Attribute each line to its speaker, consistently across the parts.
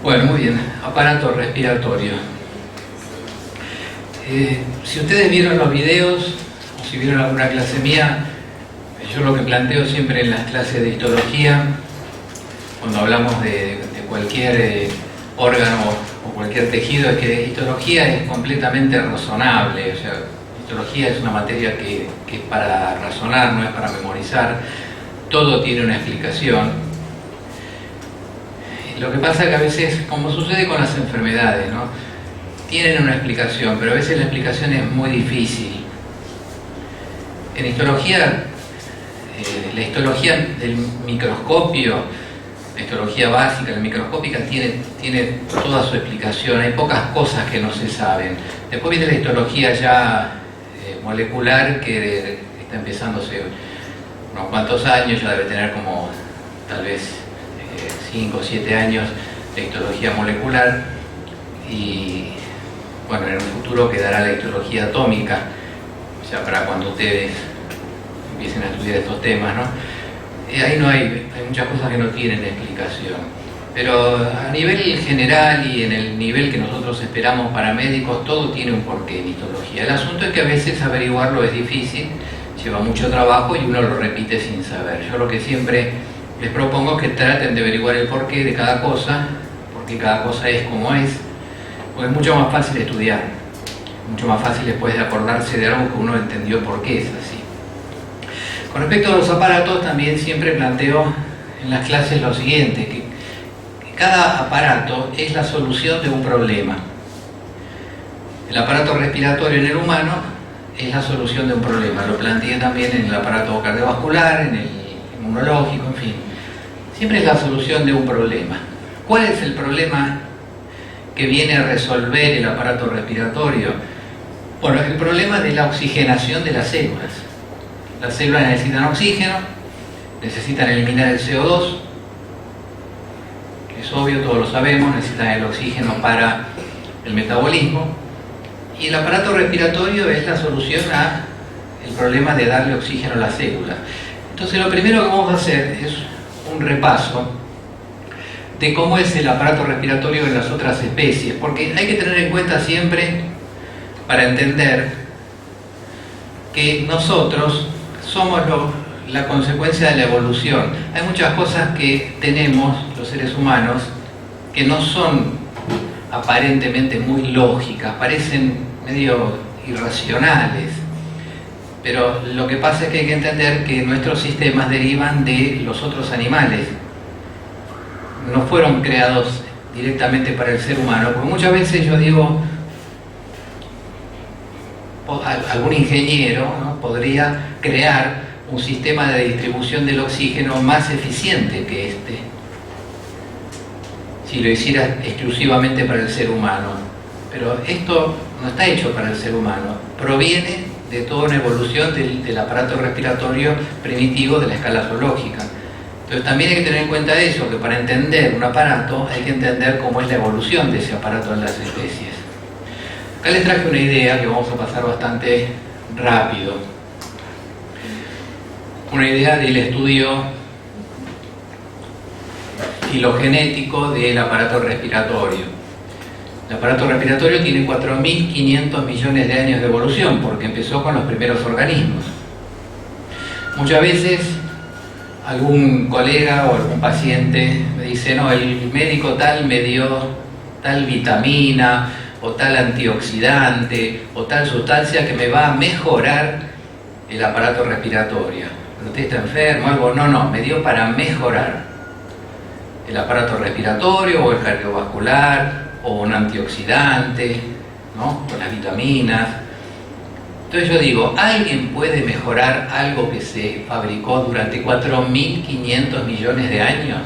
Speaker 1: Bueno, muy bien. Aparato respiratorio. Si ustedes vieron los videos, o si vieron alguna clase mía, yo lo que planteo siempre en las clases de histología, cuando hablamos de cualquier órgano o cualquier tejido, es que histología es completamente razonable. O sea, histología es una materia que es para razonar, no es para memorizar. Todo tiene una explicación. Lo que pasa es que a veces, como sucede con las enfermedades, ¿no?, tienen una explicación, pero a veces la explicación es muy difícil. En histología, la histología del microscopio, la histología básica, la microscópica, tiene toda su explicación. Hay pocas cosas que no se saben. Después viene la histología ya molecular, que está empezando hace unos cuantos años, ya debe tener como tal vez 5 o 7 años de histología molecular, y bueno, en el futuro quedará la histología atómica, ya para cuando ustedes empiecen a estudiar estos temas, ¿no? Ahí no hay muchas cosas que no tienen explicación, pero a nivel general y en el nivel que nosotros esperamos para médicos, todo tiene un porqué en histología. El asunto es que a veces averiguarlo es difícil, lleva mucho trabajo y uno lo repite sin saber. Yo lo que siempre les propongo es que traten de averiguar el porqué de cada cosa, porque cada cosa es como es, porque es mucho más fácil estudiar, mucho más fácil después de acordarse de algo que uno entendió por qué es así. Con respecto a los aparatos, también siempre planteo en las clases lo siguiente, que cada aparato es la solución de un problema. El aparato respiratorio en el humano es la solución de un problema. Lo planteé también en el aparato cardiovascular, en el inmunológico, en fin. Siempre es la solución de un problema. ¿Cuál es el problema que viene a resolver el aparato respiratorio? Bueno, es el problema de la oxigenación de las células. Las células necesitan oxígeno, necesitan eliminar el CO2, que es obvio, todos lo sabemos, necesitan el oxígeno para el metabolismo, y el aparato respiratorio es la solución al problema de darle oxígeno a las células. Entonces, lo primero que vamos a hacer es un repaso de cómo es el aparato respiratorio en las otras especies, porque hay que tener en cuenta siempre, para entender, que nosotros somos la consecuencia de la evolución. Hay muchas cosas que tenemos los seres humanos que no son aparentemente muy lógicas, parecen medio irracionales, pero lo que pasa es que hay que entender que nuestros sistemas derivan de los otros animales, no fueron creados directamente para el ser humano, porque muchas veces yo digo, algún ingeniero, ¿no?, podría crear un sistema de distribución del oxígeno más eficiente que este, si lo hiciera exclusivamente para el ser humano. Pero esto no está hecho para el ser humano, proviene de toda una evolución del aparato respiratorio primitivo de la escala zoológica. Entonces también hay que tener en cuenta eso, que para entender un aparato hay que entender cómo es la evolución de ese aparato en las especies. Acá les traje una idea que vamos a pasar bastante rápido. Una idea del estudio filogenético del aparato respiratorio. El aparato respiratorio tiene 4.500 millones de años de evolución, porque empezó con los primeros organismos. Muchas veces algún colega o algún paciente me dice, no, el médico tal me dio tal vitamina o tal antioxidante o tal sustancia que me va a mejorar el aparato respiratorio. ¿Pero usted está enfermo? Algo? No, me dio para mejorar el aparato respiratorio o el cardiovascular o un antioxidante, ¿no?, o las vitaminas. Entonces yo digo, ¿alguien puede mejorar algo que se fabricó durante 4.500 millones de años?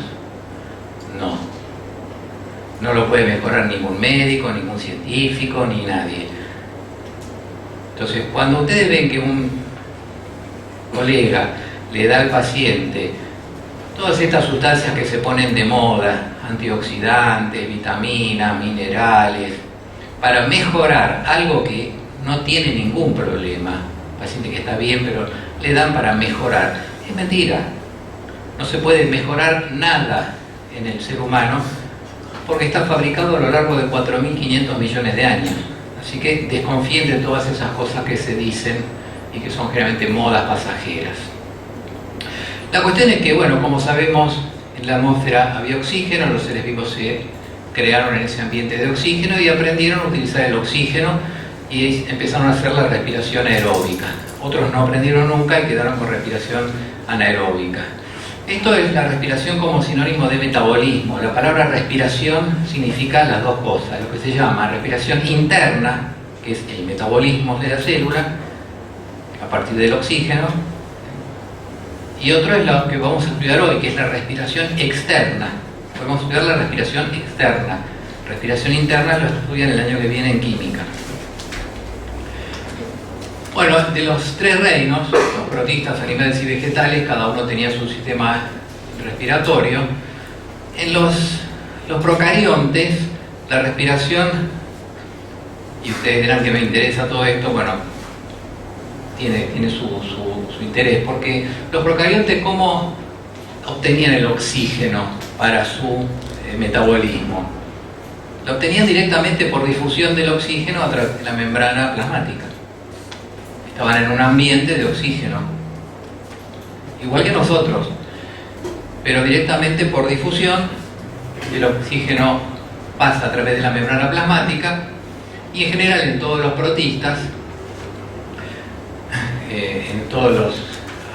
Speaker 1: No lo puede mejorar ningún médico, ningún científico, ni nadie. Entonces, cuando ustedes ven que un colega le da al paciente todas estas sustancias que se ponen de moda, antioxidantes, vitaminas, minerales, para mejorar algo que no tiene ningún problema, paciente que está bien, pero le dan para mejorar, es mentira. No se puede mejorar nada en el ser humano porque está fabricado a lo largo de 4.500 millones de años. Así que desconfíen de todas esas cosas que se dicen y que son generalmente modas pasajeras. La cuestión es que, bueno, como sabemos, en la atmósfera había oxígeno, los seres vivos se crearon en ese ambiente de oxígeno y aprendieron a utilizar el oxígeno y empezaron a hacer la respiración aeróbica. Otros no aprendieron nunca y quedaron con respiración anaeróbica. Esto es la respiración como sinónimo de metabolismo. La palabra respiración significa las dos cosas, lo que se llama respiración interna, que es el metabolismo de la célula, a partir del oxígeno, y otro es lo que vamos a estudiar hoy, que es la respiración externa. Vamos a estudiar la respiración externa. Respiración interna lo estudian el año que viene en química. Bueno, de los tres reinos, los protistas, animales y vegetales, cada uno tenía su sistema respiratorio. En los procariontes, la respiración, y ustedes dirán que me interesa todo esto, bueno, tiene su interés, porque los procariontes, ¿cómo obtenían el oxígeno para su metabolismo? Lo obtenían directamente por difusión del oxígeno a través de la membrana plasmática. Estaban en un ambiente de oxígeno, igual que nosotros, pero directamente por difusión. El oxígeno pasa a través de la membrana plasmática y en general en todos los protistas, en todos los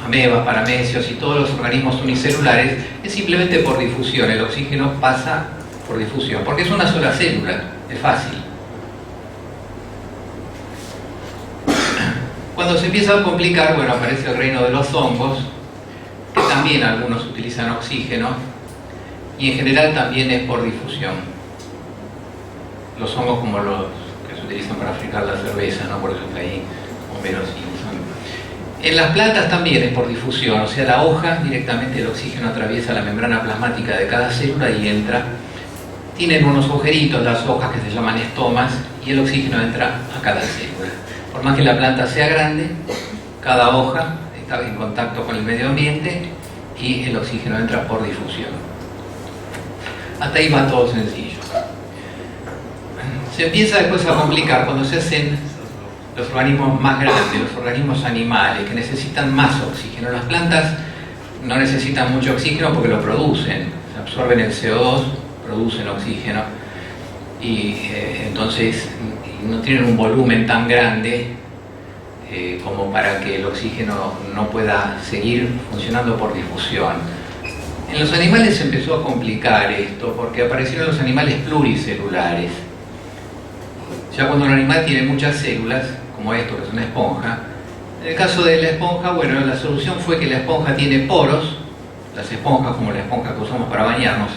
Speaker 1: amebas, paramecios y todos los organismos unicelulares, es simplemente por difusión. El oxígeno pasa por difusión, porque es una sola célula, es fácil. Cuando se empieza a complicar, bueno, aparece el reino de los hongos, que también algunos utilizan oxígeno, y en general también es por difusión. Los hongos como los que se utilizan para fritar la cerveza, ¿no? Por eso está ahí Homero Simpson. En las plantas también es por difusión, o sea, la hoja directamente el oxígeno atraviesa la membrana plasmática de cada célula y entra. Tienen unos agujeritos las hojas que se llaman estomas y el oxígeno entra a cada célula. Por más que la planta sea grande, cada hoja está en contacto con el medio ambiente y el oxígeno entra por difusión. Hasta ahí va todo sencillo. Se empieza después a complicar cuando se hacen los organismos más grandes, los organismos animales, que necesitan más oxígeno. Las plantas no necesitan mucho oxígeno porque lo producen, absorben el CO2, producen oxígeno y entonces no tienen un volumen tan grande como para que el oxígeno no pueda seguir funcionando por difusión. En los animales se empezó a complicar esto porque aparecieron los animales pluricelulares. Ya cuando un animal tiene muchas células, como esto que es una esponja, en el caso de la esponja, bueno, la solución fue que la esponja tiene poros. Las esponjas, como la esponja que usamos para bañarnos,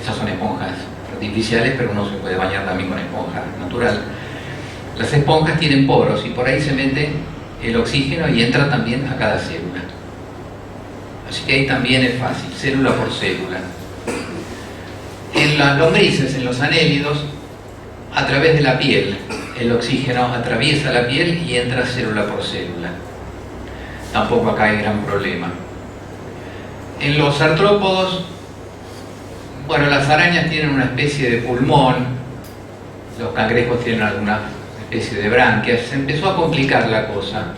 Speaker 1: esas son esponjas artificiales, pero uno se puede bañar también con esponja natural. Las esponjas tienen poros y por ahí se mete el oxígeno y entra también a cada célula. Así que ahí también es fácil, célula por célula. En las lombrices, en los anélidos, a través de la piel, el oxígeno atraviesa la piel y entra célula por célula. Tampoco acá hay gran problema. En los artrópodos, bueno, las arañas tienen una especie de pulmón, los cangrejos tienen alguna especie de branquias. Se empezó a complicar la cosa,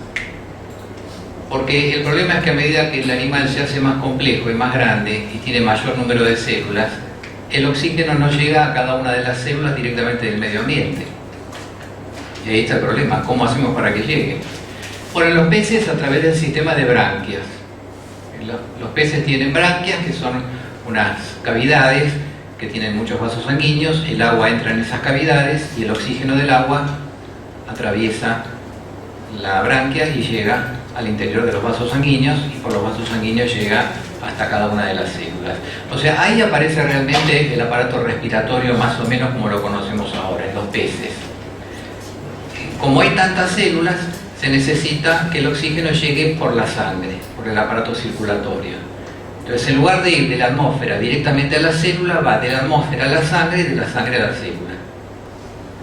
Speaker 1: porque el problema es que a medida que el animal se hace más complejo y más grande y tiene mayor número de células, el oxígeno no llega a cada una de las células directamente del medio ambiente. Y ahí está el problema, ¿cómo hacemos para que llegue? Bueno, los peces a través del sistema de branquias. Los peces tienen branquias, que son unas cavidades que tienen muchos vasos sanguíneos. El agua entra en esas cavidades y el oxígeno del agua atraviesa la branquia y llega al interior de los vasos sanguíneos, y por los vasos sanguíneos llega hasta cada una de las células. O sea, ahí aparece realmente el aparato respiratorio más o menos como lo conocemos ahora en los peces. Como hay tantas células, se necesita que el oxígeno llegue por la sangre, por el aparato circulatorio. Entonces, en lugar de ir de la atmósfera directamente a la célula, va de la atmósfera a la sangre y de la sangre a la célula.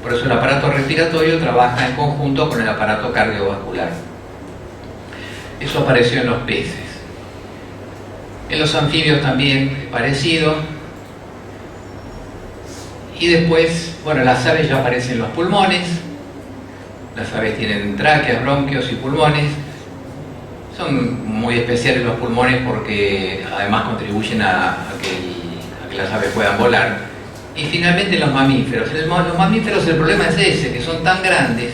Speaker 1: Por eso el aparato respiratorio trabaja en conjunto con el aparato cardiovascular. Eso apareció en los peces. En los anfibios también es parecido. Y después, bueno, las aves ya aparecen en los pulmones. Las aves tienen tráqueas, bronquios y pulmones. Son muy especiales los pulmones porque además contribuyen a que las aves puedan volar. Y finalmente los mamíferos. Los mamíferos, el problema es ese, que son tan grandes,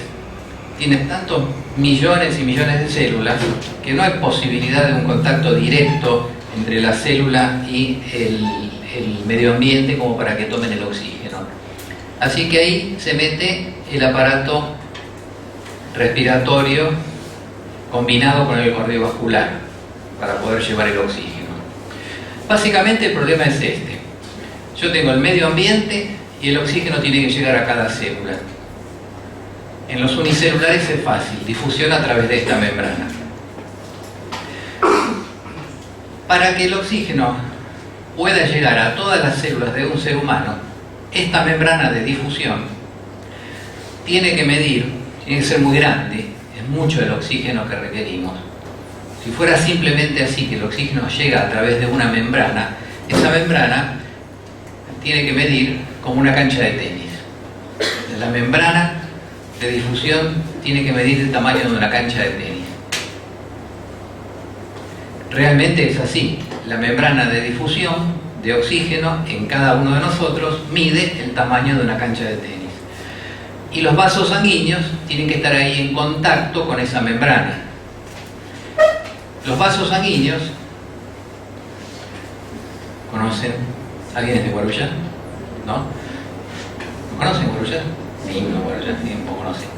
Speaker 1: tienen tantos millones y millones de células, que no hay posibilidad de un contacto directo entre la célula y el medio ambiente como para que tomen el oxígeno. Así que ahí se mete el aparato respiratorio combinado con el cardiovascular para poder llevar el oxígeno. Básicamente el problema es este. Yo tengo el medio ambiente y el oxígeno tiene que llegar a cada célula. En los unicelulares es fácil, difusión a través de esta membrana. Para que el oxígeno pueda llegar a todas las células de un ser humano, esta membrana de difusión tiene que medir, tiene que ser muy grande, es mucho el oxígeno que requerimos. Si fuera simplemente así, que el oxígeno llega a través de una membrana, esa membrana tiene que medir como una cancha de tenis. La membrana de difusión tiene que medir el tamaño de una cancha de tenis. Realmente es así. La membrana de difusión de oxígeno en cada uno de nosotros mide el tamaño de una cancha de tenis. Y los vasos sanguíneos tienen que estar ahí en contacto con esa membrana. Los vasos sanguíneos, ¿conocen? ¿Alguien es de Guarujá? ¿No? ¿No conocen Guarujá? Lindo Guarujá, tiempo conocen.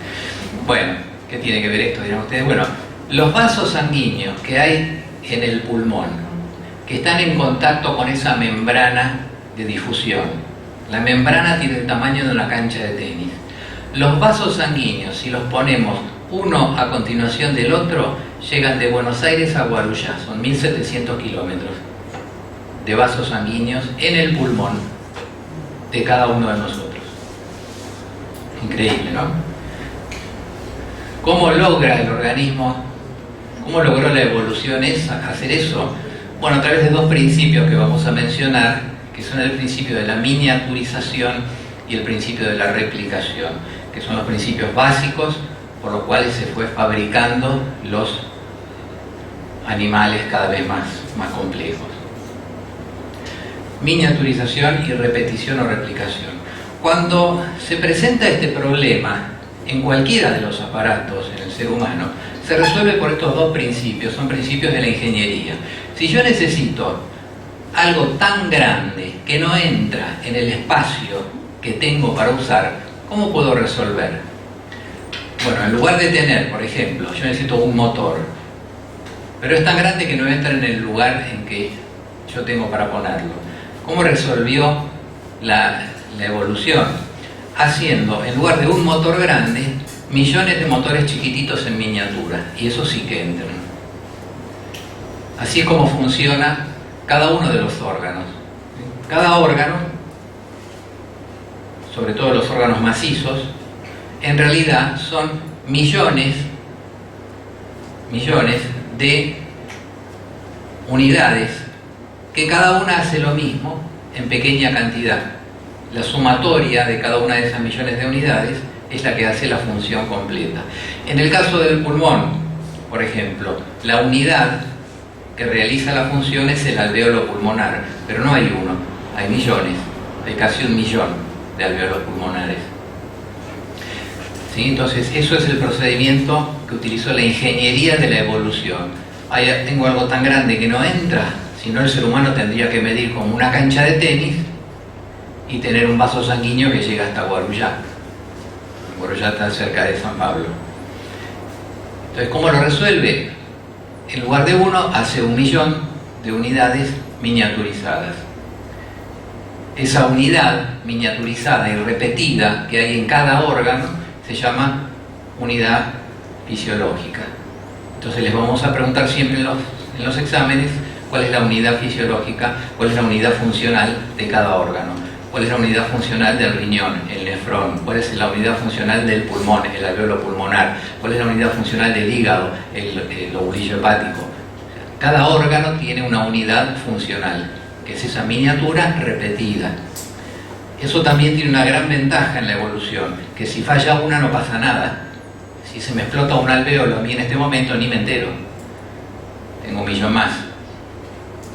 Speaker 1: Bueno, ¿qué tiene que ver esto? Dirán ustedes. Bueno, los vasos sanguíneos que hay en el pulmón, que están en contacto con esa membrana de difusión. La membrana tiene el tamaño de una cancha de tenis. Los vasos sanguíneos, si los ponemos uno a continuación del otro, llegan de Buenos Aires a Guarujá. Son 1700 kilómetros de vasos sanguíneos en el pulmón de cada uno de nosotros. Increíble, ¿no? ¿Cómo logra el organismo, cómo logró la evolución hacer eso? Bueno, a través de dos principios que vamos a mencionar, que son el principio de la miniaturización y el principio de la replicación, que son los principios básicos por los cuales se fue fabricando los animales cada vez más complejos. Miniaturización y repetición o replicación. Cuando se presenta este problema en cualquiera de los aparatos en el ser humano, se resuelve por estos dos principios, son principios de la ingeniería. Si yo necesito algo tan grande que no entra en el espacio que tengo para usar, ¿cómo puedo resolver? Bueno, en lugar de tener, por ejemplo, yo necesito un motor, pero es tan grande que no entra en el lugar en que yo tengo para ponerlo. ¿Cómo resolvió la evolución? Haciendo, en lugar de un motor grande, millones de motores chiquititos en miniatura, y eso sí que entran. Así es como funciona cada uno de los órganos. Cada órgano, sobre todo los órganos macizos, en realidad son millones de unidades que cada una hace lo mismo en pequeña cantidad. La sumatoria de cada una de esas millones de unidades es la que hace la función completa. En el caso del pulmón, por ejemplo, la unidad que realiza la función es el alvéolo pulmonar, pero no hay uno, hay millones, hay casi 1 millón de alvéolos pulmonares. ¿Sí? Entonces, eso es el procedimiento que utilizó la ingeniería de la evolución. Tengo algo tan grande que no entra, si no el ser humano tendría que medir como una cancha de tenis y tener un vaso sanguíneo que llega hasta Guarujá. Guarujá está cerca de San Pablo. Entonces, ¿cómo lo resuelve? En lugar de uno, hace 1 millón de unidades miniaturizadas. Esa unidad miniaturizada y repetida que hay en cada órgano se llama unidad fisiológica. Entonces les vamos a preguntar siempre en los exámenes cuál es la unidad fisiológica, cuál es la unidad funcional de cada órgano, cuál es la unidad funcional del riñón, el nefrón, cuál es la unidad funcional del pulmón, el alvéolo pulmonar, cuál es la unidad funcional del hígado, el lobulillo hepático. Cada órgano tiene una unidad funcional, que es esa miniatura repetida. Eso también tiene una gran ventaja en la evolución, que si falla una no pasa nada. Si se me explota un alvéolo a mí en este momento ni me entero, tengo un millón más.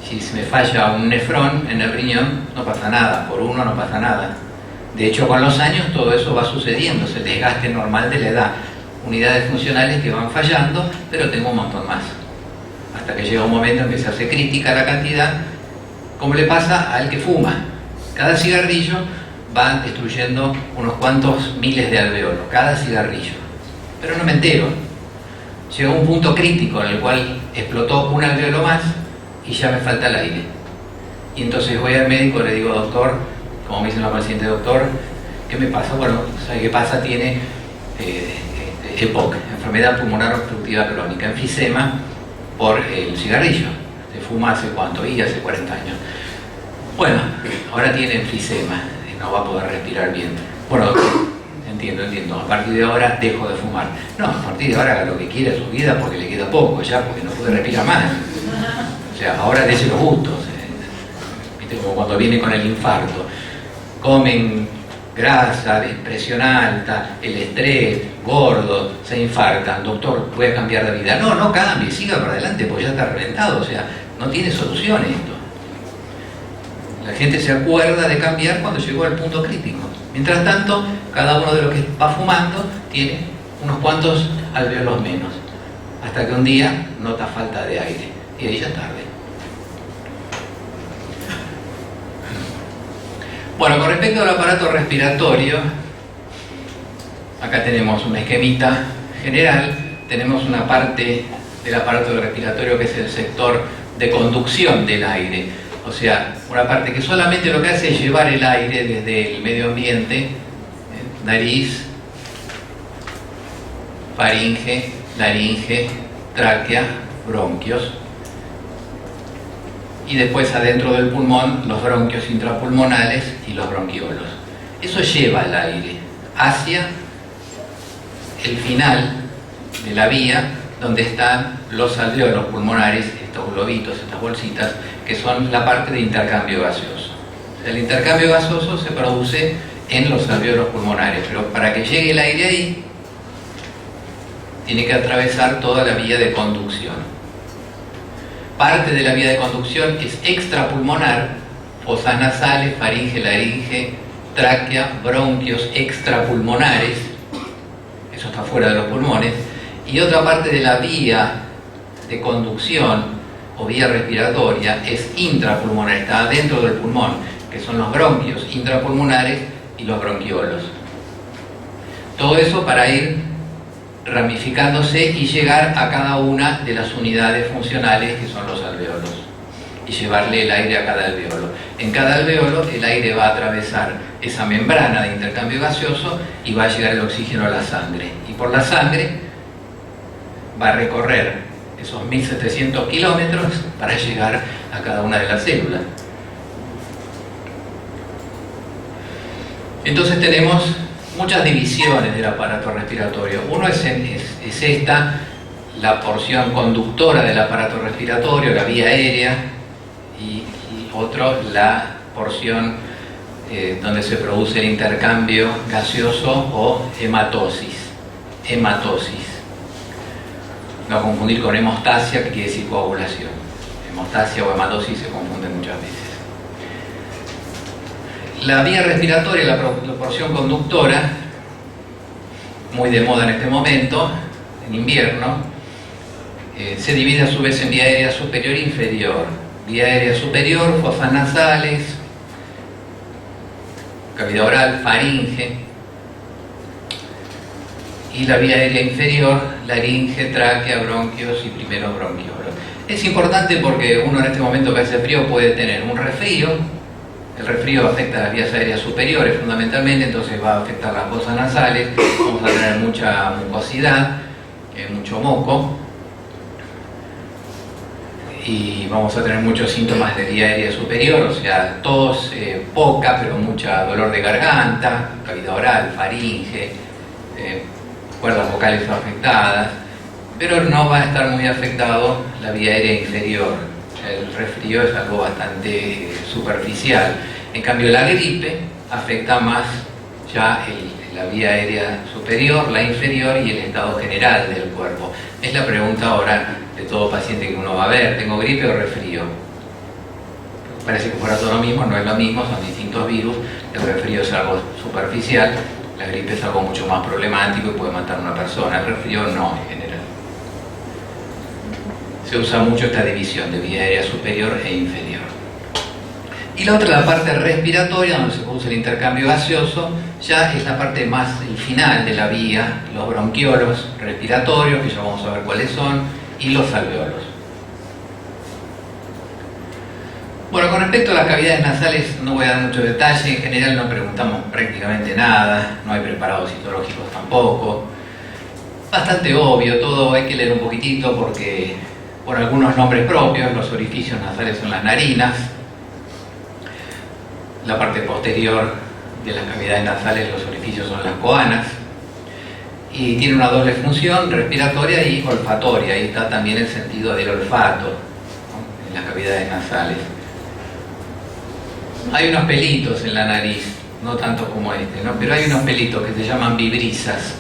Speaker 1: Si se me falla un nefrón en el riñón no pasa nada, por uno no pasa nada. De hecho, con los años todo eso va sucediendo, es el desgaste normal de la edad. Unidades funcionales que van fallando, pero tengo un montón más. Hasta que llega un momento en que se hace crítica la cantidad, como le pasa al que fuma. Cada cigarrillo va destruyendo unos cuantos miles de alvéolos, cada cigarrillo. Pero no me entero. Llega un punto crítico en el cual explotó un alvéolo más y ya me falta el aire. Y entonces voy al médico y le digo, doctor, como me dice una paciente, doctor, ¿qué me pasa? Bueno, ¿sabe qué pasa? Tiene EPOC, enfermedad pulmonar obstructiva crónica, enfisema por el cigarrillo. Se fuma hace cuánto, y hace 40 años. Bueno, ahora tiene enfisema, no va a poder respirar bien. Bueno, doctor, entiendo, a partir de ahora dejo de fumar. No, a partir de ahora haga lo que quiera en su vida porque le queda poco ya, porque no puede respirar más. O sea, ahora dése los gustos. ¿Viste? Como cuando viene con el infarto. Comen grasa, presión alta, el estrés, gordo, se infartan. Doctor, voy a cambiar de vida. No, no cambie, siga para adelante porque ya está reventado. O sea, no tiene solución esto. La gente se acuerda de cambiar cuando llegó al punto crítico. Mientras tanto, cada uno de los que va fumando tiene unos cuantos alvéolos menos. Hasta que un día nota falta de aire. Y ahí ya es tarde. Bueno, con respecto al aparato respiratorio, acá tenemos un esquemita general. Tenemos una parte del aparato respiratorio que es el sector de conducción del aire. O sea, una parte que solamente lo que hace es llevar el aire desde el medio ambiente, nariz, faringe, laringe, tráquea, bronquios. Y después adentro del pulmón, los bronquios intrapulmonales y los bronquiolos. Eso lleva el aire hacia el final de la vía donde están los alvéolos pulmonares, estos globitos, estas bolsitas, que son la parte de intercambio gaseoso. El intercambio gaseoso se produce en los alvéolos pulmonares, pero para que llegue el aire ahí, tiene que atravesar toda la vía de conducción. Parte de la vía de conducción es extrapulmonar, fosas nasales, faringe, laringe, tráquea, bronquios extrapulmonares, eso está fuera de los pulmones, y otra parte de la vía de conducción o vía respiratoria es intrapulmonar, está dentro del pulmón, que son los bronquios intrapulmonares y los bronquiolos. Todo eso para ir ramificándose y llegar a cada una de las unidades funcionales que son los alvéolos y llevarle el aire a cada alvéolo. En cada alvéolo el aire va a atravesar esa membrana de intercambio gaseoso y va a llegar el oxígeno a la sangre, y por la sangre va a recorrer esos 1700 kilómetros para llegar a cada una de las células. Entonces tenemos muchas divisiones del aparato respiratorio. Uno es esta, la porción conductora del aparato respiratorio, la vía aérea, y otro, la porción donde se produce el intercambio gaseoso o hematosis. No confundir con hemostasia, que quiere decir coagulación. Hemostasia o hematosis se confunden muchas veces. La vía respiratoria, la porción conductora, muy de moda en este momento, en invierno, se divide a su vez en vía aérea superior e inferior. Vía aérea superior, fosas nasales, cavidad oral, faringe. Y la vía aérea inferior, laringe, tráquea, bronquios y primeros bronquiolos. Es importante porque uno en este momento que hace frío puede tener un resfrío. El resfrío afecta a las vías aéreas superiores fundamentalmente, entonces va a afectar las fosas nasales, vamos a tener mucha mucosidad, mucho moco, y vamos a tener muchos síntomas de vía aérea superior, o sea, tos poca, pero mucha dolor de garganta, cavidad oral, faringe, cuerdas vocales afectadas, pero no va a estar muy afectado la vía aérea inferior. El resfrío es algo bastante superficial. En cambio, la gripe afecta más ya la vía aérea superior, la inferior y el estado general del cuerpo. Es la pregunta ahora de todo paciente que uno va a ver: ¿tengo gripe o resfrío? Parece que fuera todo lo mismo, no es lo mismo, son distintos virus. El resfrío es algo superficial, la gripe es algo mucho más problemático y puede matar a una persona. El resfrío no, en general. Se usa mucho esta división de vía aérea superior e inferior. Y la otra, la parte respiratoria, donde se produce el intercambio gaseoso, ya es la parte más, el final de la vía, los bronquiolos respiratorios, que ya vamos a ver cuáles son, y los alveolos. Bueno, con respecto a las cavidades nasales no voy a dar mucho detalle, en general no preguntamos prácticamente nada, no hay preparados citológicos tampoco. Bastante obvio, todo hay que leer un poquitito porque por algunos nombres propios, los orificios nasales son las narinas, la parte posterior de las cavidades nasales, los orificios son las coanas, y tiene una doble función, respiratoria y olfatoria. Ahí está también el sentido del olfato, ¿no?, en las cavidades nasales. Hay unos pelitos en la nariz, no tanto como este, ¿no?, pero hay unos pelitos que se llaman vibrisas,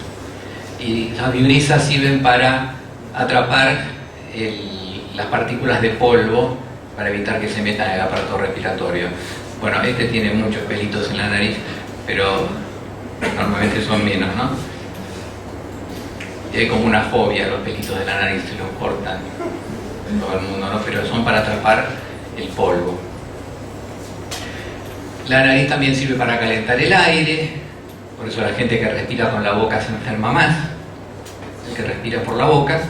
Speaker 1: y las vibrisas sirven para atrapar las partículas de polvo para evitar que se metan en el aparato respiratorio. Bueno, este tiene muchos pelitos en la nariz, pero normalmente son menos, ¿no? Y hay como una fobia a los pelitos de la nariz, se los cortan en todo el mundo, ¿no? Pero son para atrapar el polvo. La nariz también sirve para calentar el aire, por eso la gente que respira con la boca se enferma más. El que respira por la boca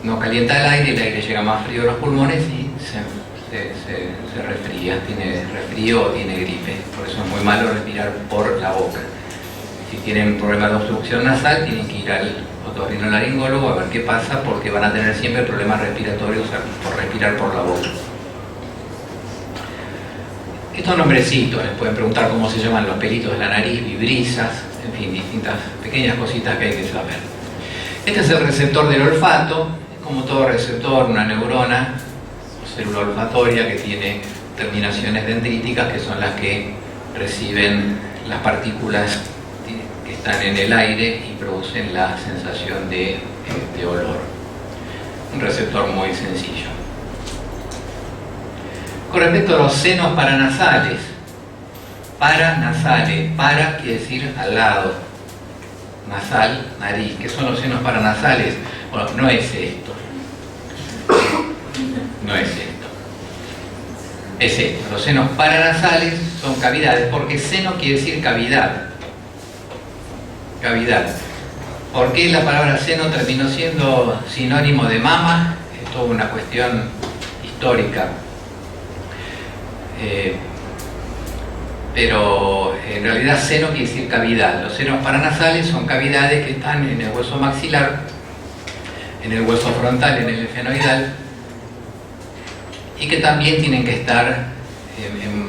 Speaker 1: no calienta el aire llega más frío a los pulmones y se resfría, tiene resfrío o tiene gripe. Por eso es muy malo respirar por la boca. Si tienen problemas de obstrucción nasal, tienen que ir al otorrinolaringólogo a ver qué pasa, porque van a tener siempre problemas respiratorios por respirar por la boca. Estos nombrecitos, les pueden preguntar cómo se llaman los pelitos de la nariz, vibrisas, en fin, distintas pequeñas cositas que hay que saber. Este es el receptor del olfato. Como todo receptor, una neurona o célula olfatoria que tiene terminaciones dendríticas, que son las que reciben las partículas que están en el aire y producen la sensación de olor. Un receptor muy sencillo. Con respecto a los senos paranasales, para quiere decir al lado, nasal, nariz. ¿Qué son los senos paranasales? Bueno, no es esto. No es esto. Es esto. Los senos paranasales son cavidades, porque seno quiere decir cavidad. Cavidad. ¿Por qué la palabra seno terminó siendo sinónimo de mama? Es toda una cuestión histórica. Pero en realidad seno quiere decir cavidad. Los senos paranasales son cavidades que están en el hueso maxilar, en el hueso frontal, en el efenoidal, y que también tienen que estar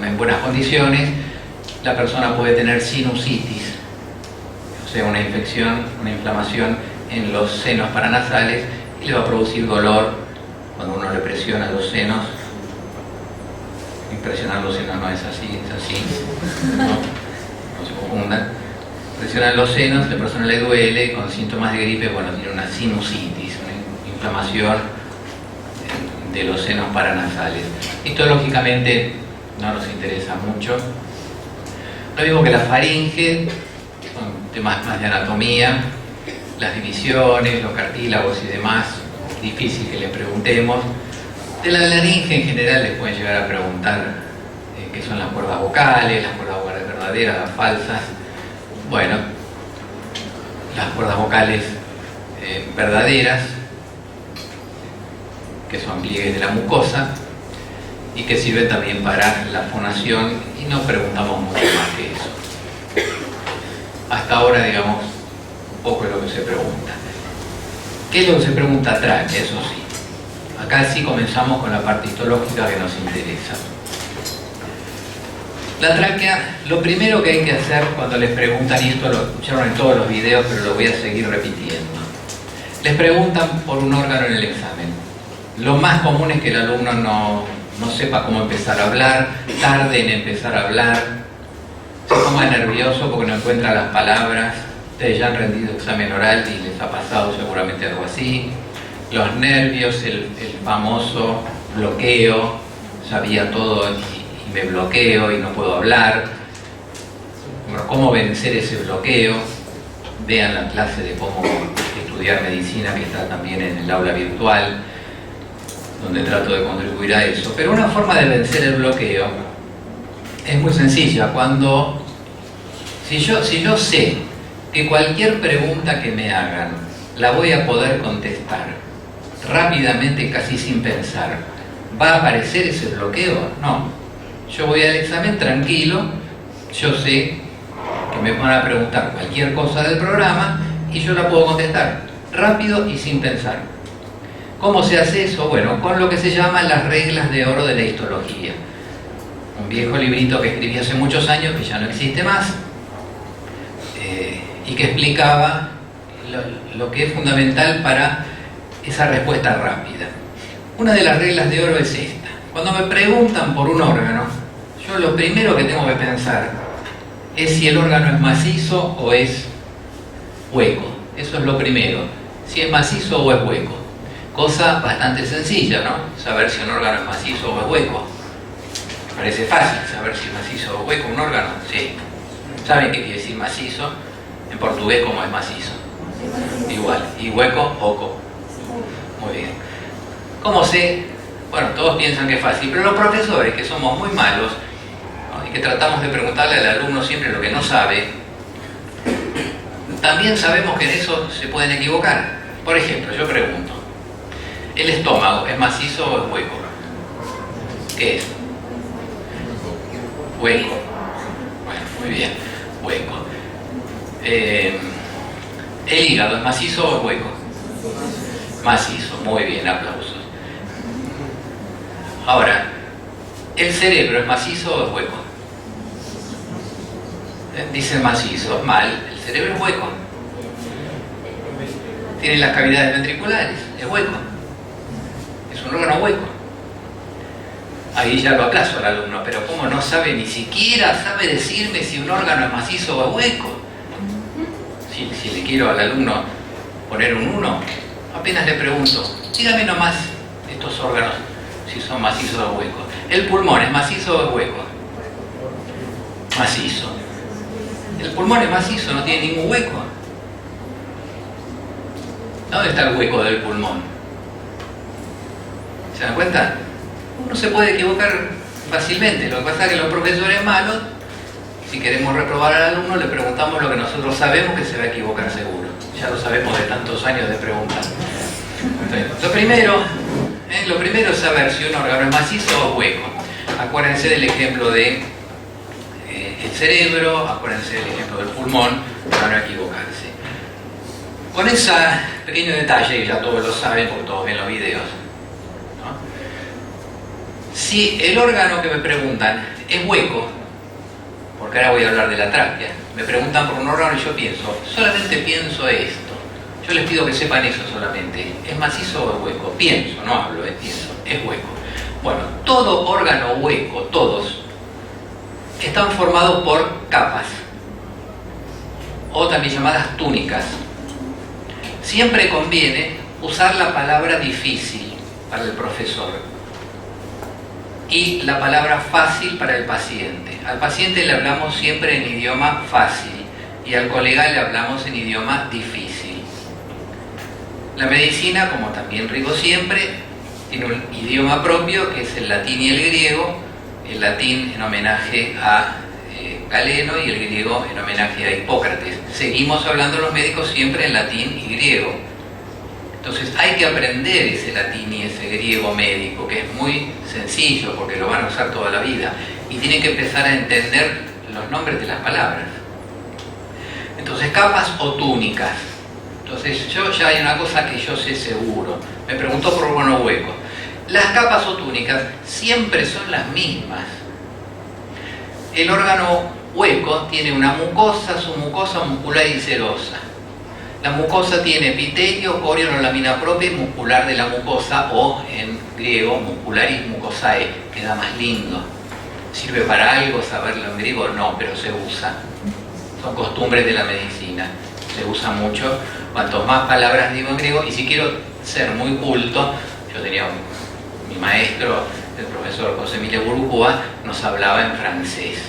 Speaker 1: en buenas condiciones. La persona puede tener sinusitis, o sea, una infección, una inflamación en los senos paranasales, y le va a producir dolor cuando uno le presiona los senos. Presionar los senos no es así, es así, no se confundan. Presionan los senos, la persona le duele, con síntomas de gripe, bueno, tiene una sinusitis, una inflamación de los senos paranasales. Esto lógicamente no nos interesa mucho. Lo mismo que la faringe, son temas más de anatomía, las divisiones, los cartílagos y demás, difícil que les preguntemos. De la laringe en general les pueden llegar a preguntar qué son las cuerdas vocales verdaderas, las falsas. Bueno, las cuerdas vocales verdaderas, que son pliegues de la mucosa y que sirven también para la fonación, y no preguntamos mucho más que eso. Hasta ahora, digamos, un poco es lo que se pregunta. ¿Qué es lo que se pregunta tráquea? Eso sí. Acá sí comenzamos con la parte histológica que nos interesa. La tráquea, lo primero que hay que hacer cuando les preguntan, y esto lo escucharon en todos los videos, pero lo voy a seguir repitiendo. Les preguntan por un órgano en el examen. Lo más común es que el alumno no sepa cómo empezar a hablar, tarde en empezar a hablar, se ponga nervioso porque no encuentra las palabras. Ustedes ya han rendido examen oral y les ha pasado seguramente algo así. Los nervios, el famoso bloqueo, sabía todo y me bloqueo y no puedo hablar. Bueno, ¿cómo vencer ese bloqueo? Vean la clase de cómo estudiar medicina que está también en el aula virtual, donde trato de contribuir a eso. Pero una forma de vencer el bloqueo es muy sencilla. Si yo sé que cualquier pregunta que me hagan la voy a poder contestar rápidamente, casi sin pensar, ¿va a aparecer ese bloqueo? No. Yo voy al examen tranquilo, yo sé que me van a preguntar cualquier cosa del programa y yo la puedo contestar rápido y sin pensar. ¿Cómo se hace eso? Bueno, con lo que se llaman las reglas de oro de la histología. Un viejo librito que escribí hace muchos años, que ya no existe más, y que explicaba lo que es fundamental para esa respuesta rápida. Una de las reglas de oro es esta. Cuando me preguntan por un órgano, yo lo primero que tengo que pensar es si el órgano es macizo o es hueco. Eso es lo primero. Si es macizo o es hueco. Cosa bastante sencilla, ¿no? Saber si un órgano es macizo o es hueco. Parece fácil saber si es macizo o hueco un órgano. Sí. ¿Saben qué quiere decir macizo? En portugués, ¿cómo es macizo? Igual. ¿Y hueco? Oco. Muy bien. ¿Cómo sé? Bueno, todos piensan que es fácil, pero los profesores, que somos muy malos, ¿no? Y que tratamos de preguntarle al alumno siempre lo que no sabe, también sabemos que en eso se pueden equivocar. Por ejemplo, yo pregunto, ¿el estómago es macizo o es hueco? ¿Qué es? Hueco. Bueno, muy bien, hueco. ¿El hígado es macizo o es hueco? Macizo, muy bien, aplausos. Ahora, ¿el cerebro es macizo o es hueco? Dicen macizo, mal, el cerebro es hueco. Tiene las cavidades ventriculares, es hueco. Es un órgano hueco. Ahí ya lo aplazo al alumno, pero ¿cómo no sabe, ni siquiera sabe decirme si un órgano es macizo o es hueco? Si le quiero al alumno poner un 1, apenas le pregunto, dígame nomás estos órganos, si son macizos o huecos. ¿El pulmón es macizo o es hueco? Macizo. El pulmón es macizo, no tiene ningún hueco. ¿Dónde está el hueco del pulmón? ¿Se dan cuenta? Uno se puede equivocar fácilmente. Lo que pasa es que los profesores malos, si queremos reprobar al alumno, le preguntamos lo que nosotros sabemos que se va a equivocar seguro. Ya lo sabemos de tantos años de preguntas. Entonces, lo primero es saber si un órgano es macizo o hueco. Acuérdense del ejemplo de el cerebro, acuérdense del ejemplo del pulmón, para no equivocarse. Con ese pequeño detalle, y ya todos lo saben porque todos ven los videos, ¿no? Si el órgano que me preguntan es hueco, porque ahora voy a hablar de la tráquea, me preguntan por un órgano y yo solamente pienso esto. Yo les pido que sepan eso solamente. ¿Es macizo o es hueco? Pienso, no hablo, pienso. Es hueco. Bueno, todo órgano hueco, todos, están formados por capas, o también llamadas túnicas. Siempre conviene usar la palabra difícil para el profesor y la palabra fácil para el paciente. Al paciente le hablamos siempre en idioma fácil y al colega le hablamos en idioma difícil. La medicina, como también digo siempre, tiene un idioma propio que es el latín y el griego. El latín en homenaje a Galeno y el griego en homenaje a Hipócrates. Seguimos hablando los médicos siempre en latín y griego. Entonces hay que aprender ese latín y ese griego médico, que es muy sencillo porque lo van a usar toda la vida. Y tienen que empezar a entender los nombres de las palabras. Entonces, capas o túnicas. Entonces, ya hay una cosa que yo sé seguro. Me preguntó por órgano hueco. Las capas o túnicas siempre son las mismas. El órgano hueco tiene una mucosa, su mucosa muscular y serosa. La mucosa tiene epitelio, corion, lámina propia y muscular de la mucosa, o en griego muscularis mucosae, queda más lindo. ¿Sirve para algo saberlo en griego? No, pero se usa. Son costumbres de la medicina. Se usa mucho. Cuanto más palabras digo en griego, y si quiero ser muy culto, yo tenía mi maestro, el profesor José Emilio Burujúa, nos hablaba en francés.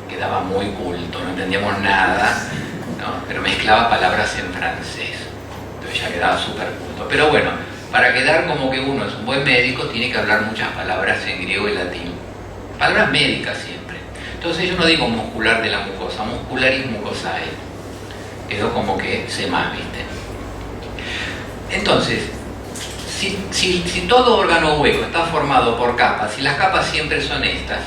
Speaker 1: Quedaba muy culto, no entendíamos nada, ¿no? Pero mezclaba palabras en francés. Entonces ya quedaba súper culto. Pero bueno, para quedar como que uno es un buen médico, tiene que hablar muchas palabras en griego y latín. Palabras médicas siempre. Entonces yo no digo muscular de la mucosa, muscularis mucosae. Quedó como que sé más, ¿viste? Entonces, si todo órgano hueco está formado por capas, y las capas siempre son estas,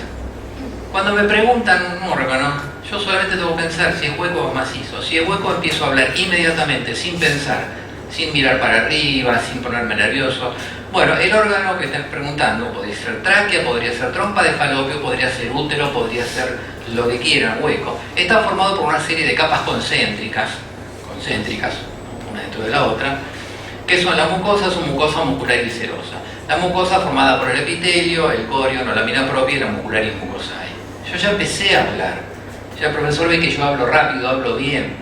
Speaker 1: cuando me preguntan un órgano, yo solamente tengo que pensar si es hueco o macizo. Si es hueco, empiezo a hablar inmediatamente, sin pensar, sin mirar para arriba, sin ponerme nervioso. Bueno, el órgano que están preguntando podría ser tráquea, podría ser trompa de falopio, podría ser útero, podría ser lo que quieran, hueco. Está formado por una serie de capas concéntricas, una dentro de la otra, que son la mucosa, su mucosa muscular y serosa. La mucosa formada por el epitelio, el corio, la lámina propia y la muscularis mucosae. Yo ya empecé a hablar. Ya el profesor ve que yo hablo rápido, hablo bien.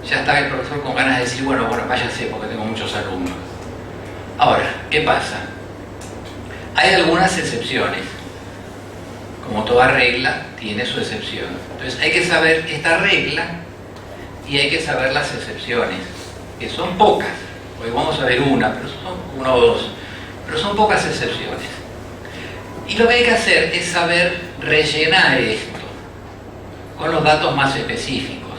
Speaker 1: Ya está el profesor con ganas de decir, bueno, váyase porque tengo muchos alumnos. Ahora, ¿qué pasa? Hay algunas excepciones. Como toda regla, tiene su excepción. Entonces hay que saber esta regla y hay que saber las excepciones, que son pocas. Hoy vamos a ver una, pero son una o dos. Pero son pocas excepciones. Y lo que hay que hacer es saber rellenar esto con los datos más específicos.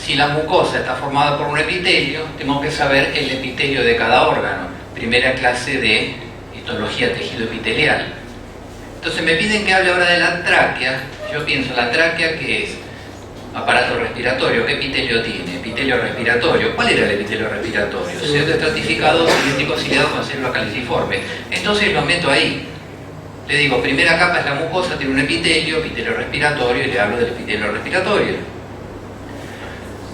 Speaker 1: Si la mucosa está formada por un epitelio, tengo que saber el epitelio de cada órgano. Primera clase de histología tejido epitelial. Entonces me piden que hable ahora de la tráquea. Yo pienso, la tráquea, ¿qué es? Aparato respiratorio. ¿Qué epitelio tiene? Epitelio respiratorio. ¿Cuál era el epitelio respiratorio? Pseudoestratificado, cilíndrico ciliado con célula caliciforme. Entonces lo meto ahí. Le digo, primera capa es la mucosa, tiene un epitelio respiratorio, y le hablo del epitelio respiratorio.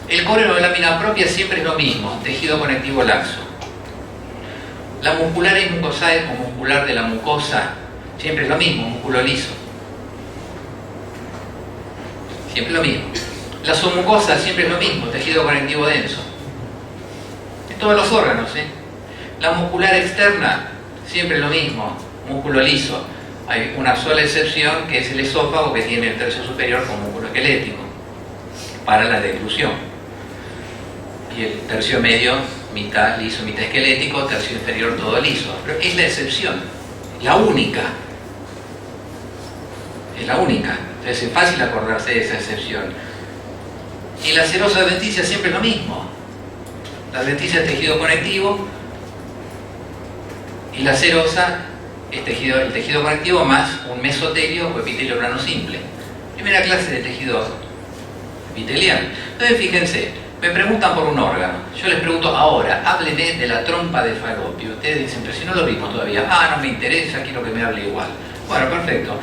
Speaker 1: El corio de lámina propia siempre es lo mismo, tejido conectivo laxo. La muscularis mucosae o muscular de la mucosa, siempre es lo mismo, músculo liso. Siempre lo mismo. La submucosa siempre es lo mismo, tejido conectivo denso. En todos los órganos, ¿eh? La muscular externa, siempre es lo mismo, músculo liso. Hay una sola excepción, que es el esófago, que tiene el tercio superior con músculo esquelético para la deglución. Y el tercio medio, mitad liso, mitad esquelético, tercio inferior todo liso. Pero es la excepción, la única. Es la única. Entonces es fácil acordarse de esa excepción. Y la serosa adventicia siempre es lo mismo. La adventicia es tejido conectivo y la serosa es el tejido conectivo más un mesotelio o epitelio plano simple. Primera clase de tejido epitelial. Entonces fíjense, me preguntan por un órgano. Yo les pregunto ahora, hábleme de la trompa de falopio. Ustedes dicen, pero si no lo vimos todavía. Ah, no me interesa, quiero que me hable igual. Bueno, perfecto.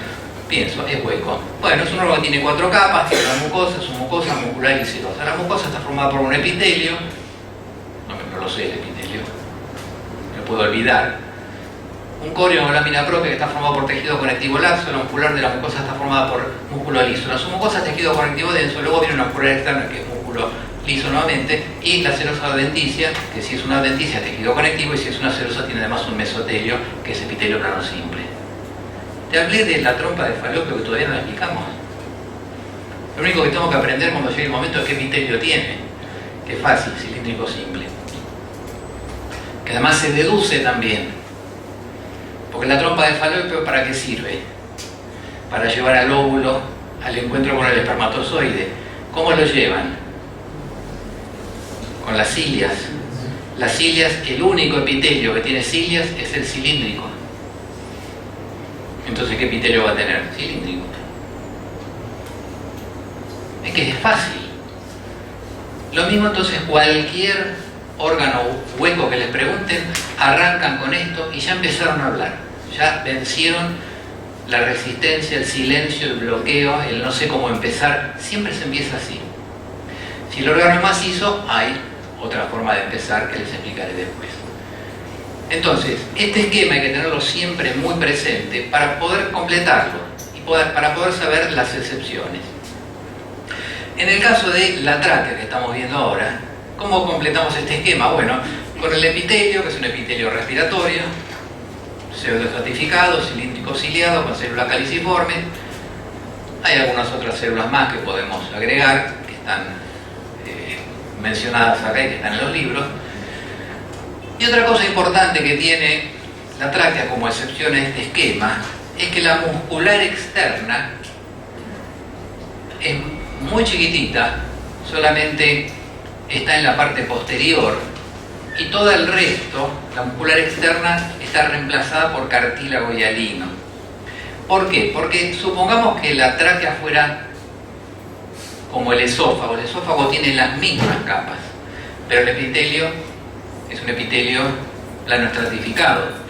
Speaker 1: Pienso, es hueco. Bueno, es un órgano que tiene 4 capas, tiene la mucosa, su mucosa muscular y serosa. La mucosa está formada por un epitelio. No lo sé el epitelio. Me puedo olvidar. Un corio o lámina propia que está formado por tejido conectivo laxo. La muscular de la mucosa está formada por músculo liso. La submucosa es tejido conectivo denso. Luego viene una muscular externa que es músculo liso nuevamente. Y la serosa adventicia, que si es una adventicia es tejido conectivo, y si es una serosa tiene además un mesotelio que es epitelio plano simple. Te hablé de la trompa de falopio que todavía no la explicamos. Lo único que tengo que aprender cuando llegue el momento es qué epitelio tiene. Que es fácil, cilíndrico simple. Que además se deduce también. Porque la trompa de falopio, ¿para qué sirve? Para llevar al óvulo al encuentro con el espermatozoide. ¿Cómo lo llevan? Con las cilias. Las cilias, el único epitelio que tiene cilias es el cilíndrico. Entonces, ¿qué epitelio va a tener? Cilíndrico. Es que es fácil. Lo mismo entonces, cualquier órgano hueco que les pregunten, arrancan con esto y ya empezaron a hablar. Ya vencieron la resistencia, el silencio, el bloqueo, el no sé cómo empezar. Siempre se empieza así. Si el órgano es macizo, hay otra forma de empezar que les explicaré después. Entonces, este esquema hay que tenerlo siempre muy presente para poder completarlo y para poder saber las excepciones. En el caso de la tráquea que estamos viendo ahora, ¿cómo completamos este esquema? Bueno, con el epitelio, que es un epitelio respiratorio, pseudoestratificado, cilíndrico ciliado, con células caliciformes. Hay algunas otras células más que podemos agregar, que están mencionadas acá y que están en los libros. Y otra cosa importante que tiene la tráquea como excepción a este esquema es que la muscular externa es muy chiquitita, solamente está en la parte posterior, y todo el resto, la muscular externa, está reemplazada por cartílago hialino. ¿Por qué? Porque supongamos que la tráquea fuera como el esófago tiene las mismas capas, pero el epitelio es un epitelio plano estratificado.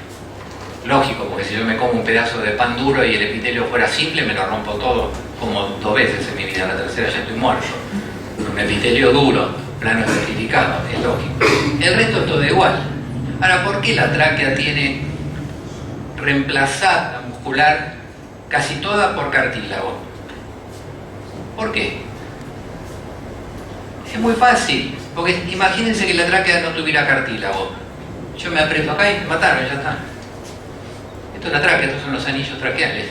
Speaker 1: Lógico, porque si yo me como un pedazo de pan duro y el epitelio fuera simple, me lo rompo todo como 2 veces en mi vida, la tercera ya estoy muerto. Un epitelio duro, plano estratificado, es lógico. El resto es todo igual. Ahora, ¿por qué la tráquea tiene reemplazada muscular casi toda por cartílago? ¿Por qué? Es muy fácil, porque imagínense que la tráquea no tuviera cartílago. Yo me aprieto acá y me mataron, ya está. Esto es la tráquea, estos son los anillos traqueales.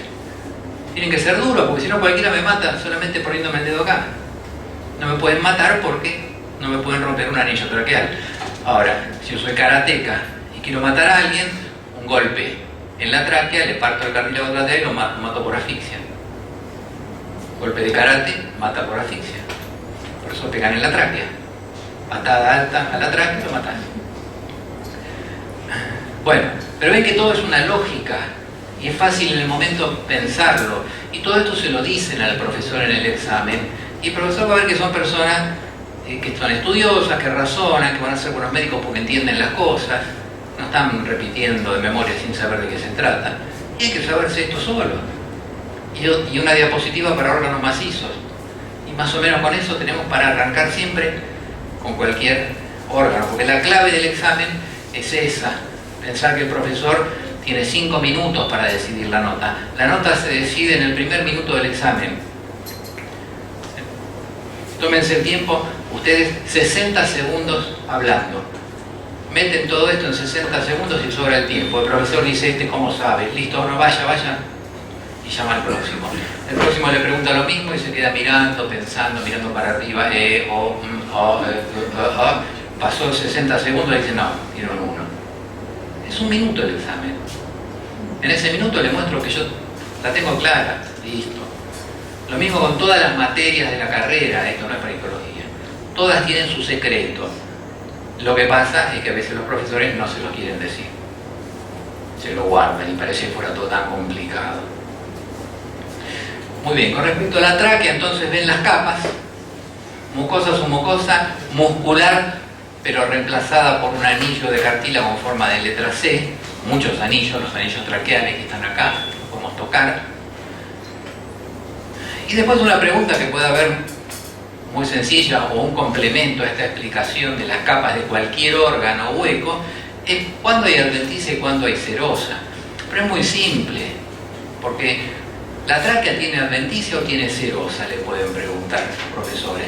Speaker 1: Tienen que ser duros, porque si no cualquiera me mata solamente poniéndome el dedo acá. No me pueden matar porque no me pueden romper un anillo traqueal. Ahora, si yo soy karateca y quiero matar a alguien, un golpe en la tráquea, le parto el cartílago traqueal y lo mato por asfixia. Golpe de karate, mata por asfixia. Por eso pegan en la tráquea. Patada alta a la tráquea y lo matan. Bueno, pero ven que todo es una lógica y es fácil en el momento pensarlo. Y todo esto se lo dicen al profesor en el examen. Y el profesor va a ver que son personas que son estudiosas, que razonan, que van a ser buenos médicos porque entienden las cosas. No están repitiendo de memoria sin saber de qué se trata. Y hay que saberse esto solo. Y una diapositiva para órganos macizos. Y más o menos con eso tenemos para arrancar siempre con cualquier órgano. Porque la clave del examen es esa. Pensar que el profesor tiene 5 minutos para decidir la nota. La nota se decide en el primer minuto del examen. Tómense el tiempo, ustedes 60 segundos hablando. Meten todo esto en 60 segundos y sobra el tiempo. El profesor dice, ¿cómo sabe? Listo, no, vaya. Y llama al próximo. El próximo le pregunta lo mismo y se queda mirando, pensando, mirando para arriba. Pasó 60 segundos y dice, no, dieron 1. Es 1 minuto el examen. En ese minuto le muestro que yo la tengo clara. Listo. Lo mismo con todas las materias de la carrera. Esto no es para psicología. Todas tienen su secreto. Lo que pasa es que a veces los profesores no se lo quieren decir. Se lo guardan y parece que fuera todo tan complicado. Muy bien, con respecto a la tráquea, entonces ven las capas. Mucosa submucosa, muscular, pero reemplazada por un anillo de cartílago en forma de letra C. Muchos anillos, los anillos traqueales que están acá, los podemos tocar. Y después una pregunta que puede haber muy sencilla o un complemento a esta explicación de las capas de cualquier órgano o hueco es cuándo hay adventicia y cuándo hay serosa. Pero es muy simple, porque ¿la tráquea tiene adventicia o tiene serosa? Le pueden preguntar los profesores.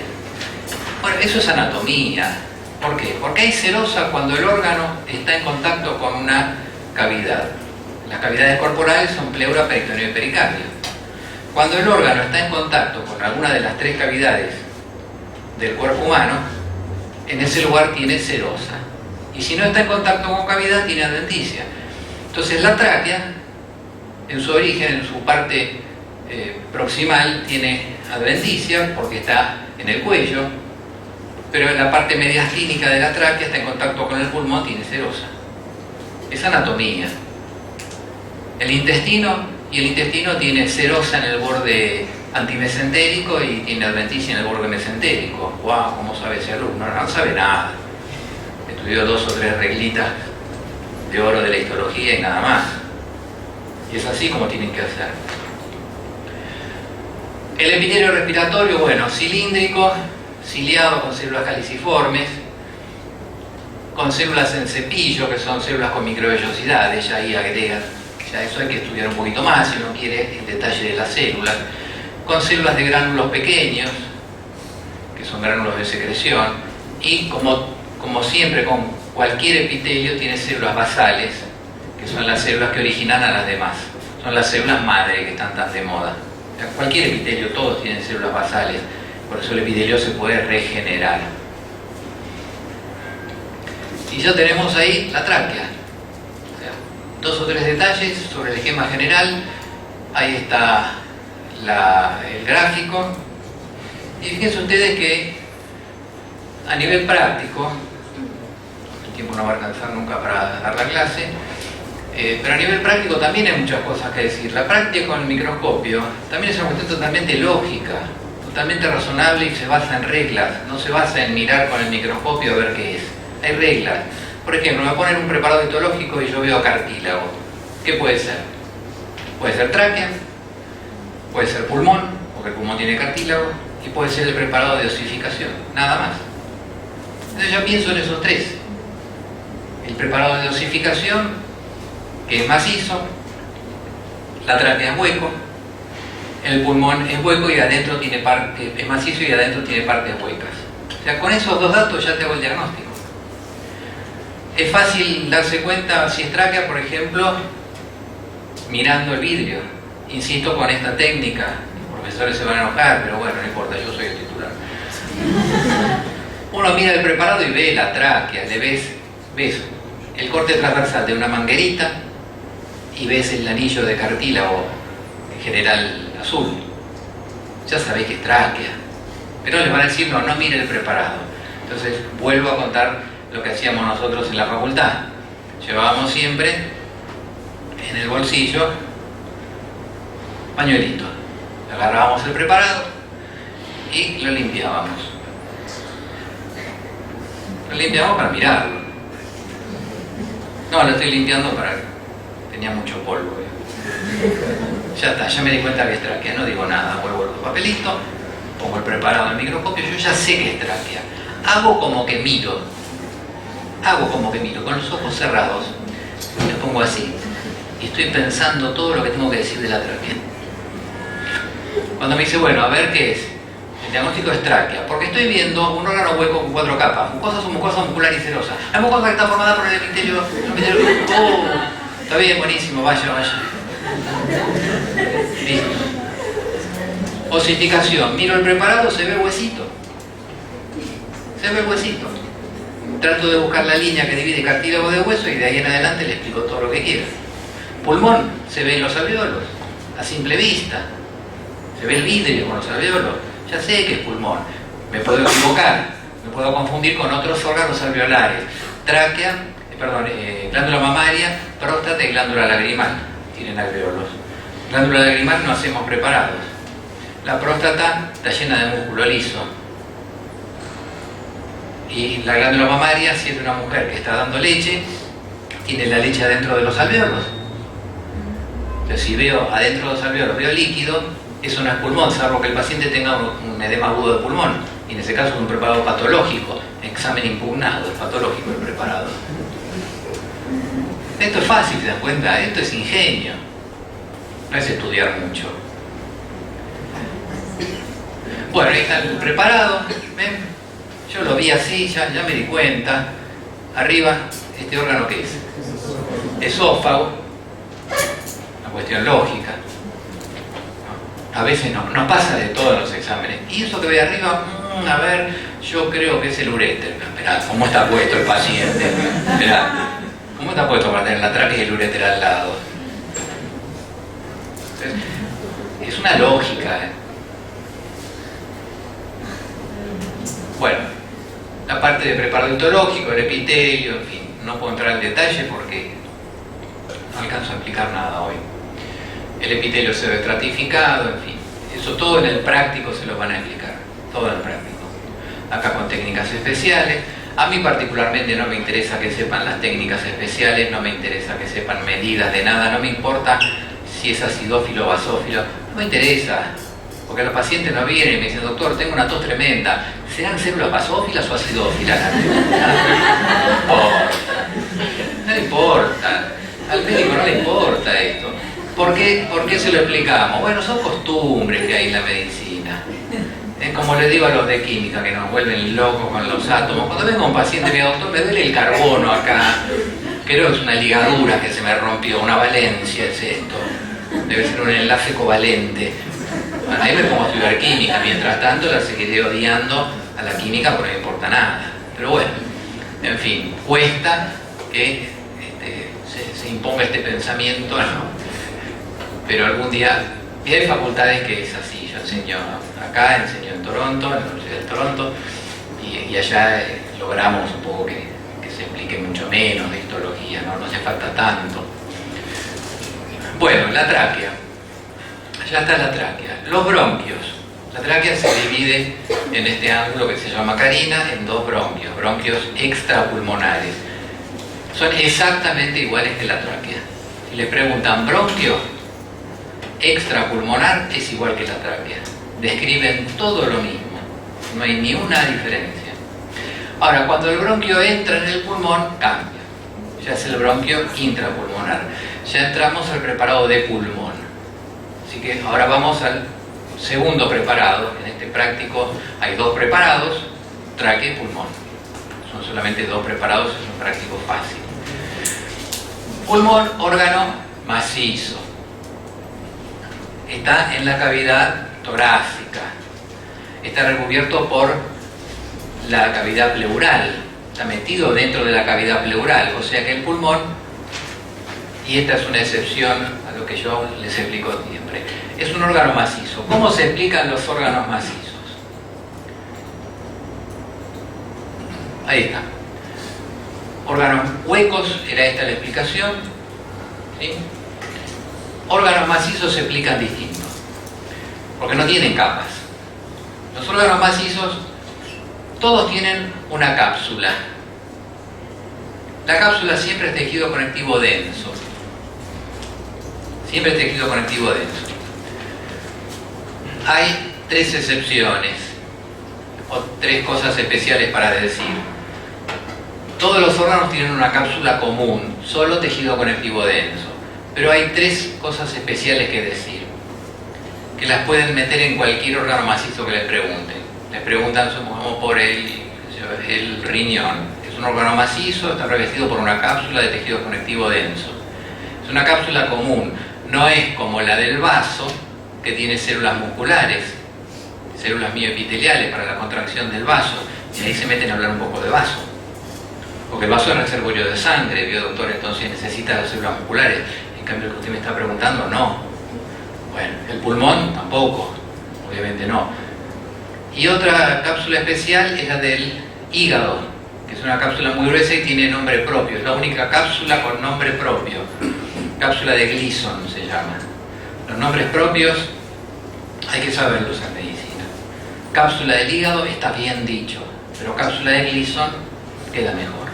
Speaker 1: Bueno, eso es anatomía. ¿Por qué? Porque hay serosa cuando el órgano está en contacto con una cavidad. Las cavidades corporales son pleura, peritoneo y pericardio. Cuando el órgano está en contacto con alguna de las 3 cavidades del cuerpo humano, en ese lugar tiene serosa. Y si no está en contacto con cavidad, tiene adventicia. Entonces la tráquea, en su origen, en su parte proximal, tiene adventicia porque está en el cuello, pero en la parte mediastínica de la tráquea está en contacto con el pulmón, tiene serosa. Es anatomía. El intestino tiene serosa en el borde antimesentérico y tiene adventicia en el borde mesentérico. ¡Wow! ¿Cómo sabe ese alumno? No sabe nada. Estudió 2 o 3 reglitas de oro de la histología y nada más. Y es así como tienen que hacer. El epitelio respiratorio, bueno, cilíndrico, ciliado con células caliciformes, con células en cepillo, que son células con microvellosidades, ya ahí agrega Ya eso hay que estudiar un poquito más si uno quiere el detalle de las células, con células de gránulos pequeños, que son gránulos de secreción, y como siempre con cualquier epitelio tiene células basales, que son las células que originan a las demás, son las células madre que están tan de moda. Cualquier epitelio, todos tienen células basales, por eso el epitelio se puede regenerar. Y ya tenemos ahí la tráquea. O sea, 2 o 3 detalles sobre el esquema general. Ahí está el gráfico. Y fíjense ustedes que a nivel práctico, el tiempo no va a alcanzar nunca para dar la clase, pero a nivel práctico también hay muchas cosas que decir. La práctica con el microscopio también es una cuestión totalmente lógica, totalmente razonable y se basa en reglas, no se basa en mirar con el microscopio a ver qué es. Hay reglas. Por ejemplo, me ponen un preparado histológico y yo veo cartílago. ¿Qué puede ser? Puede ser tráquea, puede ser pulmón, porque el pulmón tiene cartílago, y puede ser el preparado de osificación, nada más. Entonces yo pienso en esos 3. El preparado de osificación, que es macizo, la tráquea es hueco, el pulmón es hueco y adentro tiene es macizo y adentro tiene partes huecas. O sea, con esos 2 datos ya te hago el diagnóstico. Es fácil darse cuenta si es tráquea, por ejemplo, mirando el vidrio. Insisto con esta técnica, los profesores se van a enojar, pero bueno, no importa, yo soy el titular. Uno mira el preparado y ve la tráquea, le ves el corte transversal de una manguerita y ves el anillo de cartílago, en general azul. Ya sabéis que es tráquea. Pero les van a decir, no mire el preparado. Entonces vuelvo a contar lo que hacíamos nosotros en la facultad. Llevábamos siempre en el bolsillo pañuelito. Agarrábamos el preparado y lo limpiábamos. Lo limpiábamos para mirarlo. No, lo estoy limpiando para... tenía mucho polvo. Ya está, ya me di cuenta que es tráquea. No digo nada, vuelvo el papelito, pongo el preparado en el microscopio, yo ya sé que es tráquea. Hago como que miro, con los ojos cerrados, me pongo así y estoy pensando todo lo que tengo que decir de la tráquea. Cuando me dice, bueno, a ver qué es, el diagnóstico es tráquea, porque estoy viendo un órgano hueco con 4 capas, mucosa muscular y serosa. La mucosa que está formada por el epitelio. Oh, está bien, buenísimo, vaya. Listo. Osificación, miro el preparado, se ve el huesito. Trato de buscar la línea que divide cartílago de hueso y de ahí en adelante le explico todo lo que quiera. Pulmón, se ven los alveolos, a simple vista. Se ve el vidrio con los alveolos. Ya sé que es pulmón. Me puedo equivocar, me puedo confundir con otros órganos alveolares. Glándula mamaria, próstata y glándula lagrimal. Tienen alveolos. Glándula lagrimal no hacemos preparados. La próstata está llena de músculo liso. Y la glándula mamaria, si es de una mujer que está dando leche, tiene la leche adentro de los alveolos. Entonces, si veo adentro de los alveolos, veo líquido, eso no es pulmón, salvo que el paciente tenga un edema agudo de pulmón. Y en ese caso es un preparado patológico, examen impugnado, es patológico el preparado. Esto es fácil, ¿se dan cuenta? Esto es ingenio. No es estudiar mucho. Bueno, ahí está el preparado, ¿ven? Yo lo vi así, ya me di cuenta. Arriba, ¿este órgano qué es? Esófago. Una cuestión lógica. A veces nos pasa de todos los exámenes. Y eso que ve arriba, a ver, yo creo que es el uréter. Esperá, ¿cómo está puesto el paciente? Esperá, ¿cómo está puesto para tener la tráquea y el uréter al lado? Entonces, es una lógica, ¿eh? Bueno, la parte de preparado histológico, el epitelio, en fin, no puedo entrar en detalle porque no alcanzo a explicar nada hoy. El epitelio se ve estratificado, en fin, eso todo en el práctico se lo van a explicar, todo en el práctico. Acá con técnicas especiales. A mí particularmente no me interesa que sepan las técnicas especiales, no me interesa que sepan medidas de nada, no me importa si es acidófilo o basófilo, no me interesa. Porque los pacientes no vienen y me dicen, doctor, tengo una tos tremenda. ¿Serán células basófilas o acidófilas? No importa. Al médico no le importa esto. ¿Por qué se lo explicamos? Bueno, son costumbres que hay en la medicina. Es como le digo a los de química, que nos vuelven locos con los átomos. Cuando venga un paciente, mi doctor, me duele el carbono acá. Creo que es una ligadura que se me rompió, una valencia es esto. Debe ser un enlace covalente. Bueno, ahí me pongo a estudiar química. Mientras tanto, la seguiré odiando a la química porque no me importa nada. Pero bueno, en fin, cuesta que se imponga este pensamiento, ¿no? Pero algún día, y hay facultades que es así. Yo enseño acá, enseño en Toronto, en la Universidad de Toronto, y allá logramos un poco que se explique mucho menos de histología, no hace falta tanto. Bueno, la tráquea. Ya está la tráquea. Los bronquios. La tráquea se divide en este ángulo que se llama carina en dos bronquios, bronquios extrapulmonares. Son exactamente iguales que la tráquea. Si le preguntan bronquio extrapulmonar, es igual que la tráquea. Describen todo lo mismo. No hay ni una diferencia. Ahora, cuando el bronquio entra en el pulmón, cambia. Ya es el bronquio intrapulmonar. Ya entramos al preparado de pulmón. Así que ahora vamos al segundo preparado. En este práctico hay dos preparados, tráquea y pulmón. Son solamente dos preparados, es un práctico fácil. Pulmón, órgano macizo. Está en la cavidad torácica. Está recubierto por la cavidad pleural. Está metido dentro de la cavidad pleural. O sea que el pulmón, y esta es una excepción a lo que yo les explico siempre, es un órgano macizo. ¿Cómo se explican los órganos macizos? Ahí está. Órganos huecos, era esta la explicación. ¿Sí? Órganos macizos se explican distintos, porque no tienen capas. Los órganos macizos, todos tienen una cápsula. La cápsula siempre es tejido conectivo denso. Siempre es tejido conectivo denso. Hay tres excepciones, o tres cosas especiales para decir. Todos los órganos tienen una cápsula común, solo tejido conectivo denso. Pero hay tres cosas especiales que decir, que las pueden meter en cualquier órgano macizo que les pregunten. Les preguntan, supongamos, por el riñón. Es un órgano macizo, está revestido por una cápsula de tejido conectivo denso. Es una cápsula común, no es como la del vaso, que tiene células musculares, células mioepiteliales para la contracción del vaso. Y ahí se meten a hablar un poco de vaso. Porque el vaso es reservorio de sangre, vio doctor, entonces necesita las células musculares. En cambio, el que usted me está preguntando, no. Bueno, el pulmón tampoco, obviamente no. Y otra cápsula especial es la del hígado, que es una cápsula muy gruesa y tiene nombre propio. Es la única cápsula con nombre propio. Cápsula de Gleason se llama. Los nombres propios hay que saberlos en medicina. Cápsula del hígado está bien dicho, pero cápsula de Gleason queda mejor.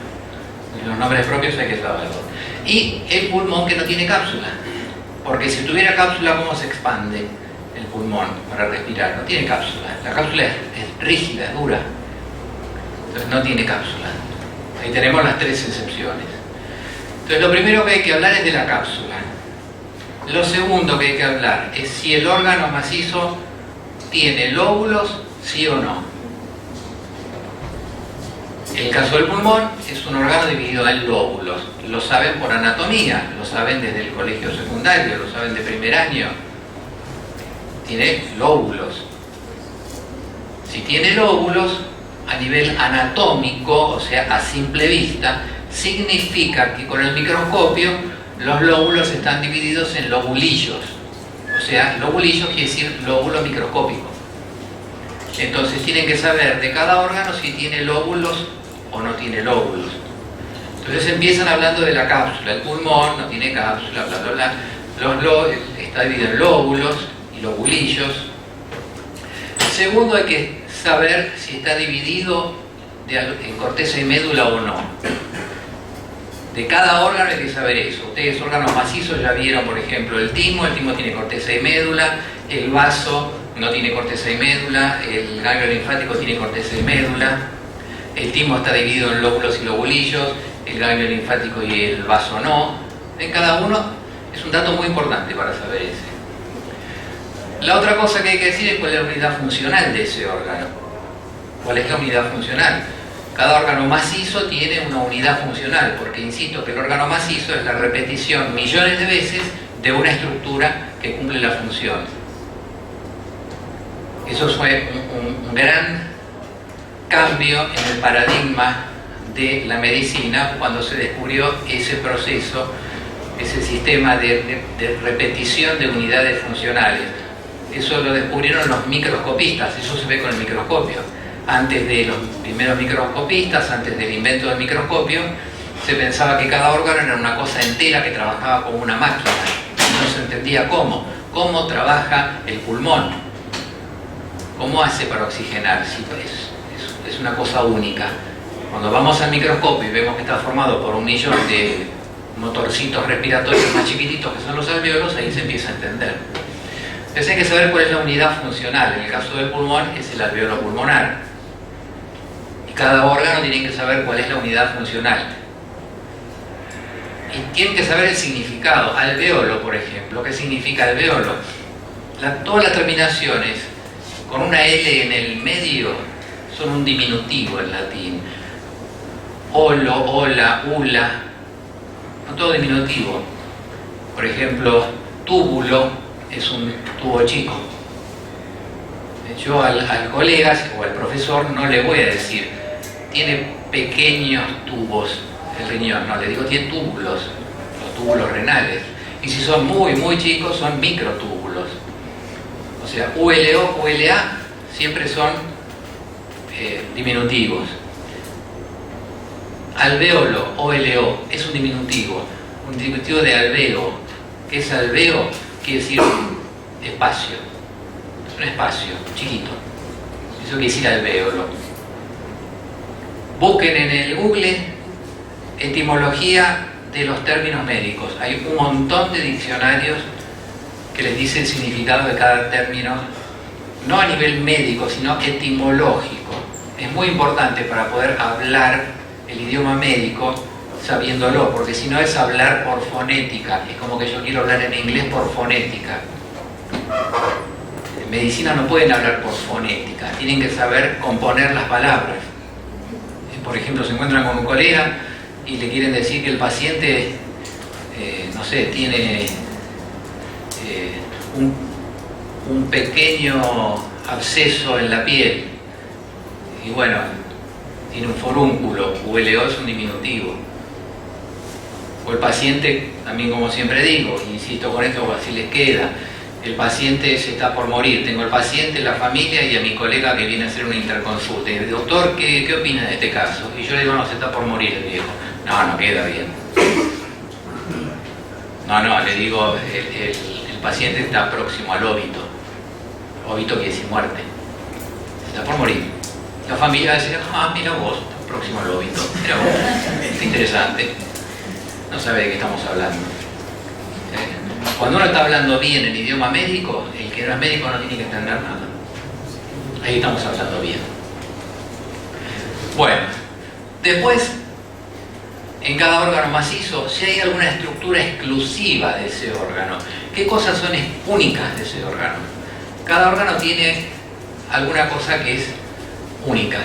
Speaker 1: Los nombres propios hay que saberlos. Y el pulmón, que no tiene cápsula, porque si tuviera cápsula, ¿cómo se expande el pulmón para respirar? No tiene cápsula. La cápsula es rígida, es dura. Entonces no tiene cápsula. Ahí tenemos las tres excepciones. Entonces lo primero que hay que hablar es de la cápsula. Lo segundo que hay que hablar es si el órgano macizo tiene lóbulos, sí o no. En el caso del pulmón, es un órgano dividido en lóbulos. Lo saben por anatomía, lo saben desde el colegio secundario, lo saben de primer año. Tiene lóbulos. Si tiene lóbulos, a nivel anatómico, o sea, a simple vista, significa que con el microscopio los lóbulos están divididos en lobulillos. O sea, lobulillos quiere decir lóbulo microscópico. Entonces tienen que saber de cada órgano si tiene lóbulos o no tiene lóbulos. Entonces empiezan hablando de la cápsula. El pulmón no tiene cápsula, bla, bla, bla. Está dividido en lóbulos y lobulillos. Segundo, hay que saber si está dividido en corteza y médula o no. De cada órgano hay que saber eso. Ustedes, órganos macizos, ya vieron, por ejemplo, el timo tiene corteza y médula, el vaso no tiene corteza y médula, el ganglio linfático tiene corteza y médula, el timo está dividido en lóbulos y lobulillos, el ganglio linfático y el vaso no. En cada uno es un dato muy importante para saber ese. La otra cosa que hay que decir es cuál es la unidad funcional de ese órgano. ¿Cuál es la unidad funcional? Cada órgano macizo tiene una unidad funcional, porque insisto que el órgano macizo es la repetición millones de veces de una estructura que cumple la función. Eso fue un gran cambio en el paradigma de la medicina cuando se descubrió ese proceso, ese sistema de repetición de unidades funcionales. Eso lo descubrieron los microscopistas, eso se ve con el microscopio. Antes de los primeros microscopistas, antes del invento del microscopio, se pensaba que cada órgano era una cosa entera que trabajaba como una máquina. No se entendía cómo trabaja el pulmón, cómo hace para oxigenar. Sí, es una cosa única. Cuando vamos al microscopio y vemos que está formado por 1 millón de motorcitos respiratorios más chiquititos que son los alvéolos, ahí se empieza a entender. Entonces hay que saber cuál es la unidad funcional. En el caso del pulmón es el alvéolo pulmonar. Y cada órgano tiene que saber cuál es la unidad funcional. Y tienen que saber el significado. Alvéolo, por ejemplo. ¿Qué significa alvéolo? Todas las terminaciones con una L en el medio son un diminutivo en latín. Olo, ola, ula, son todo diminutivo. Por ejemplo, túbulo es un tubo chico. Yo al colega o al profesor no le voy a decir tiene pequeños tubos el riñón, no, le digo tiene túbulos, los túbulos renales. Y si son muy chicos son microtúbulos. O sea, ULO, ULA siempre son diminutivos. Alvéolo, OLO, es un diminutivo de alveo. ¿Qué es alveo? Quiere decir espacio, un espacio chiquito. Eso quiere decir alvéolo. Busquen en el Google etimología de los términos médicos. Hay un montón de diccionarios que les dice el significado de cada término, no a nivel médico, sino etimológico. Es muy importante para poder hablar el idioma médico sabiéndolo, porque si no es hablar por fonética. Es como que yo quiero hablar en inglés por fonética. En medicina no pueden hablar por fonética, tienen que saber componer las palabras. Por ejemplo, se encuentran con un colega y le quieren decir que el paciente, no sé, tiene un pequeño absceso en la piel y bueno, tiene un forúnculo, ULO es un diminutivo. O el paciente, también como siempre digo, insisto con esto porque así les queda, el paciente se está por morir. Tengo el paciente, la familia y a mi colega que viene a hacer una interconsulta. Y el doctor, ¿qué opina de este caso? Y yo le digo, no, se está por morir el viejo. No queda bien. No, le digo, el paciente está próximo al óbito. Óbito quiere decir muerte. Se está por morir. La familia va a decir, mira vos, próximo al óbito. Mira vos, es interesante. No sabe de qué estamos hablando. Cuando uno está hablando bien el idioma médico, el que no es médico no tiene que entender nada. Ahí estamos hablando bien. Bueno, después, en cada órgano macizo, si hay alguna estructura exclusiva de ese órgano, ¿qué cosas son únicas de ese órgano? Cada órgano tiene alguna cosa que es única.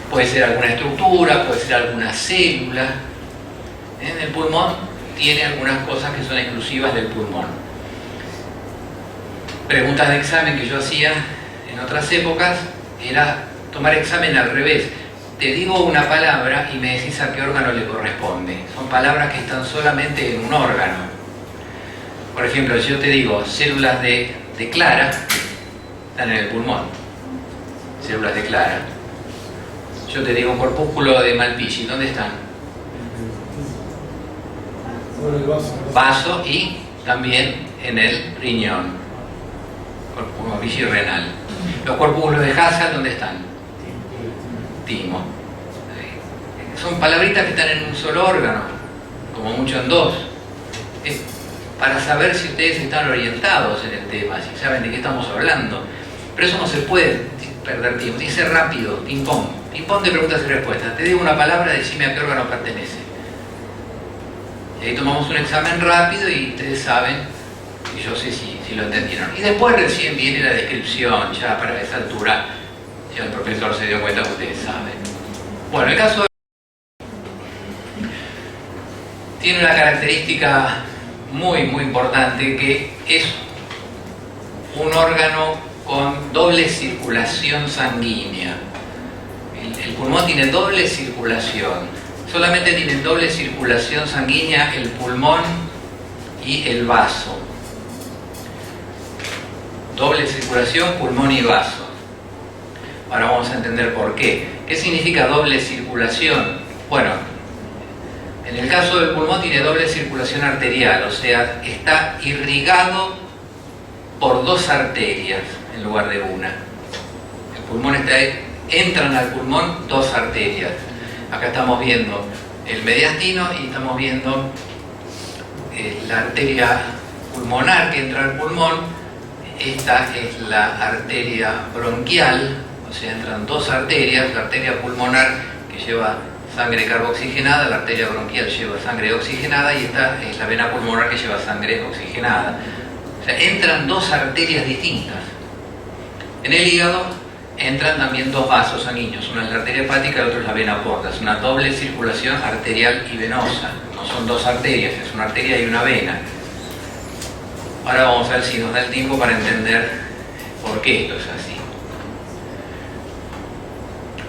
Speaker 1: Puede ser alguna estructura, puede ser alguna célula. En el pulmón tiene algunas cosas que son exclusivas del pulmón. Preguntas de examen que yo hacía en otras épocas era tomar examen al revés. Te digo una palabra y me decís a qué órgano le corresponde. Son palabras que están solamente en un órgano. Por ejemplo, si yo te digo células de Clara, están en el pulmón. Células de Clara. Yo te digo corpúsculo de Malpighi, ¿dónde están? Vaso y también en el riñón. Malpighi renal. Los corpúsculos de Hassall, ¿dónde están? Timo. Son palabritas que están en un solo órgano, como mucho en dos. Es para saber si ustedes están orientados en el tema, si saben de qué estamos hablando. Pero eso no se puede perder tiempo, tiene que ser rápido, ping-pong. Ping-pong de preguntas y respuestas. Te digo una palabra, decime a qué órgano pertenece. Y ahí tomamos un examen rápido y ustedes saben, y yo sé si lo entendieron. Y después recién viene la descripción, ya para esa altura, ya el profesor se dio cuenta que ustedes saben. Bueno, el caso tiene una característica muy importante, que es un órgano con doble circulación sanguínea. El pulmón tiene doble circulación. Solamente tienen doble circulación sanguínea el pulmón y el vaso. Doble circulación, pulmón y vaso. Ahora vamos a entender por qué. ¿Qué significa doble circulación? Bueno, en el caso del pulmón tiene doble circulación arterial, o sea, está irrigado por dos arterias en lugar de una. El pulmón entran al pulmón dos arterias. Acá estamos viendo el mediastino y estamos viendo la arteria pulmonar que entra al pulmón. Esta es la arteria bronquial, o sea, entran dos arterias, la arteria pulmonar que lleva sangre carboxigenada, la arteria bronquial lleva sangre oxigenada y esta es la vena pulmonar que lleva sangre oxigenada. O sea, entran dos arterias distintas. En el hígado entran también dos vasos sanguíneos, una es la arteria hepática y la otra es la vena porta. Es una doble circulación arterial y venosa, no son dos arterias, es una arteria y una vena. Ahora vamos a ver si nos da el tiempo para entender por qué esto es así.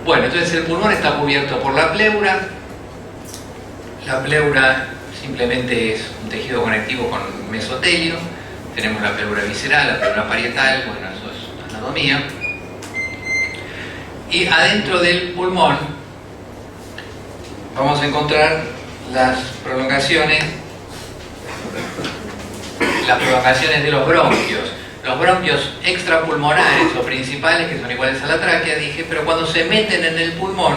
Speaker 1: Bueno, entonces el pulmón está cubierto por la pleura. La pleura simplemente es un tejido conectivo con mesotelio. Tenemos la pleura visceral, la pleura parietal, bueno, eso es anatomía. Y adentro del pulmón vamos a encontrar las prolongaciones de los bronquios. Los bronquios extrapulmonares o principales, que son iguales a la tráquea, dije, pero cuando se meten en el pulmón,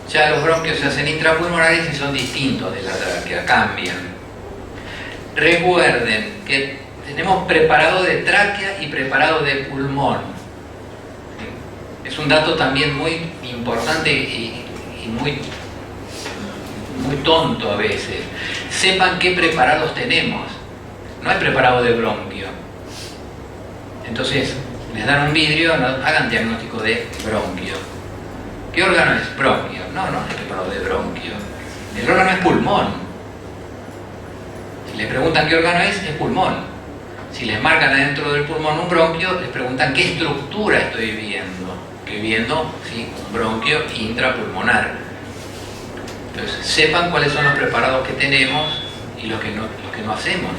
Speaker 1: ya los bronquios se hacen intrapulmonares y son distintos de la tráquea, cambian. Recuerden que tenemos preparado de tráquea y preparado de pulmón. Es un dato también muy importante y muy tonto a veces. Sepan qué preparados tenemos. No hay preparado de bronquio. Entonces, les dan un vidrio, no, hagan diagnóstico de bronquio. ¿Qué órgano es? Bronquio. No es preparado de bronquio. El órgano es pulmón. Si les preguntan qué órgano es pulmón. Si les marcan adentro del pulmón un bronquio, les preguntan qué estructura estoy viendo. Estoy viendo, sí, un bronquio intrapulmonar. Entonces, sepan cuáles son los preparados que tenemos y los que no hacemos.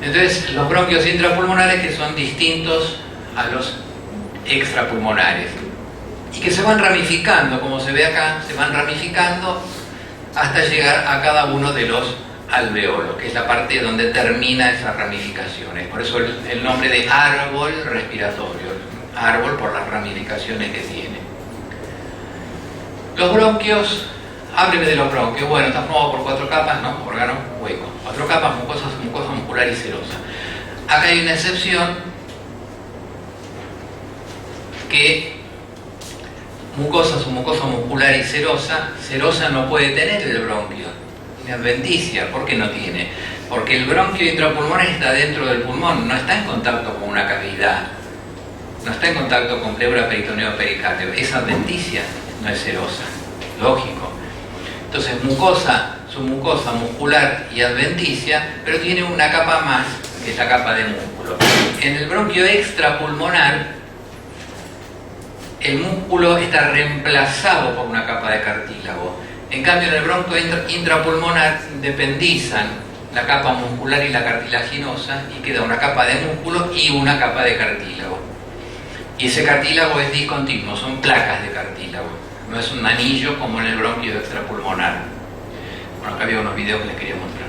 Speaker 1: Entonces, los bronquios intrapulmonares que son distintos a los extrapulmonares y que se van ramificando, como se ve acá, se van ramificando hasta llegar a cada uno de los alveolos, que es la parte donde termina esas ramificaciones. Por eso el nombre de árbol respiratorio, árbol por las ramificaciones que tiene. Los bronquios, hábleme de los bronquios. Bueno, está formado por 4 capas, ¿no? Órgano hueco. 4 capas, mucosa muscular y serosa. Acá hay una excepción, que mucosa muscular y serosa no puede tener el bronquio. Tiene adventicia. ¿Por qué no tiene? Porque el bronquio intrapulmonar está dentro del pulmón, no está en contacto con una cavidad. No está en contacto con pleura, peritoneo, pericárdio. Es adventicia, no es serosa. Lógico. Entonces, su mucosa muscular y adventicia, pero tiene una capa más, que es la capa de músculo. En el bronquio extrapulmonar, el músculo está reemplazado por una capa de cartílago. En cambio, en el bronquio intrapulmonar independizan la capa muscular y la cartilaginosa y queda una capa de músculo y una capa de cartílago. Y ese cartílago es discontinuo, son placas de cartílago. No es un anillo como en el bronquio extrapulmonar. Bueno, acá había unos videos que les quería mostrar.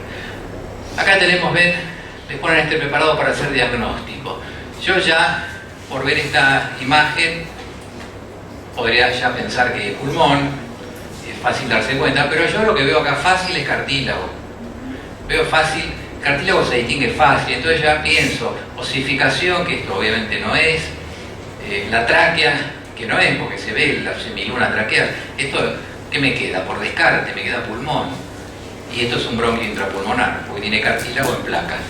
Speaker 1: Acá tenemos, ven, les ponen este preparado para hacer diagnóstico. Yo ya, por ver esta imagen, podría ya pensar que es pulmón, es fácil darse cuenta, pero yo lo que veo acá fácil es cartílago. Veo fácil, cartílago se distingue fácil, entonces ya pienso, osificación, que esto obviamente no es, la tráquea, que no es porque se ve la semiluna traqueal. Esto ¿Qué me queda? Por descarte, me queda pulmón. Y esto es un bronquio intrapulmonar, porque tiene cartílago en placas.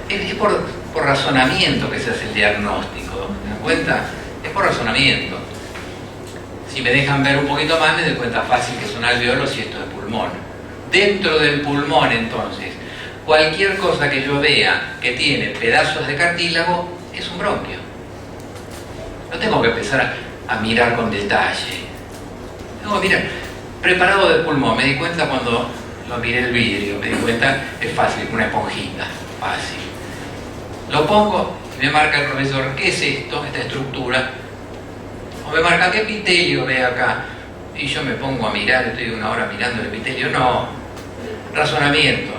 Speaker 1: Es por razonamiento que se hace el diagnóstico, ¿se dan cuenta? Es por razonamiento. Si me dejan ver un poquito más, me doy cuenta fácil que son alveolos y esto es pulmón. Dentro del pulmón, entonces, cualquier cosa que yo vea que tiene pedazos de cartílago es un bronquio. No tengo que empezar a mirar con detalle. Tengo que mirar. Preparado de pulmón, me di cuenta cuando lo miré el vidrio, me di cuenta, es fácil, una esponjita, fácil. Lo pongo y me marca el profesor, ¿qué es esto, esta estructura? O me marca, ¿qué epitelio ve acá? Y yo me pongo a mirar, estoy una hora mirando el epitelio. No, razonamiento.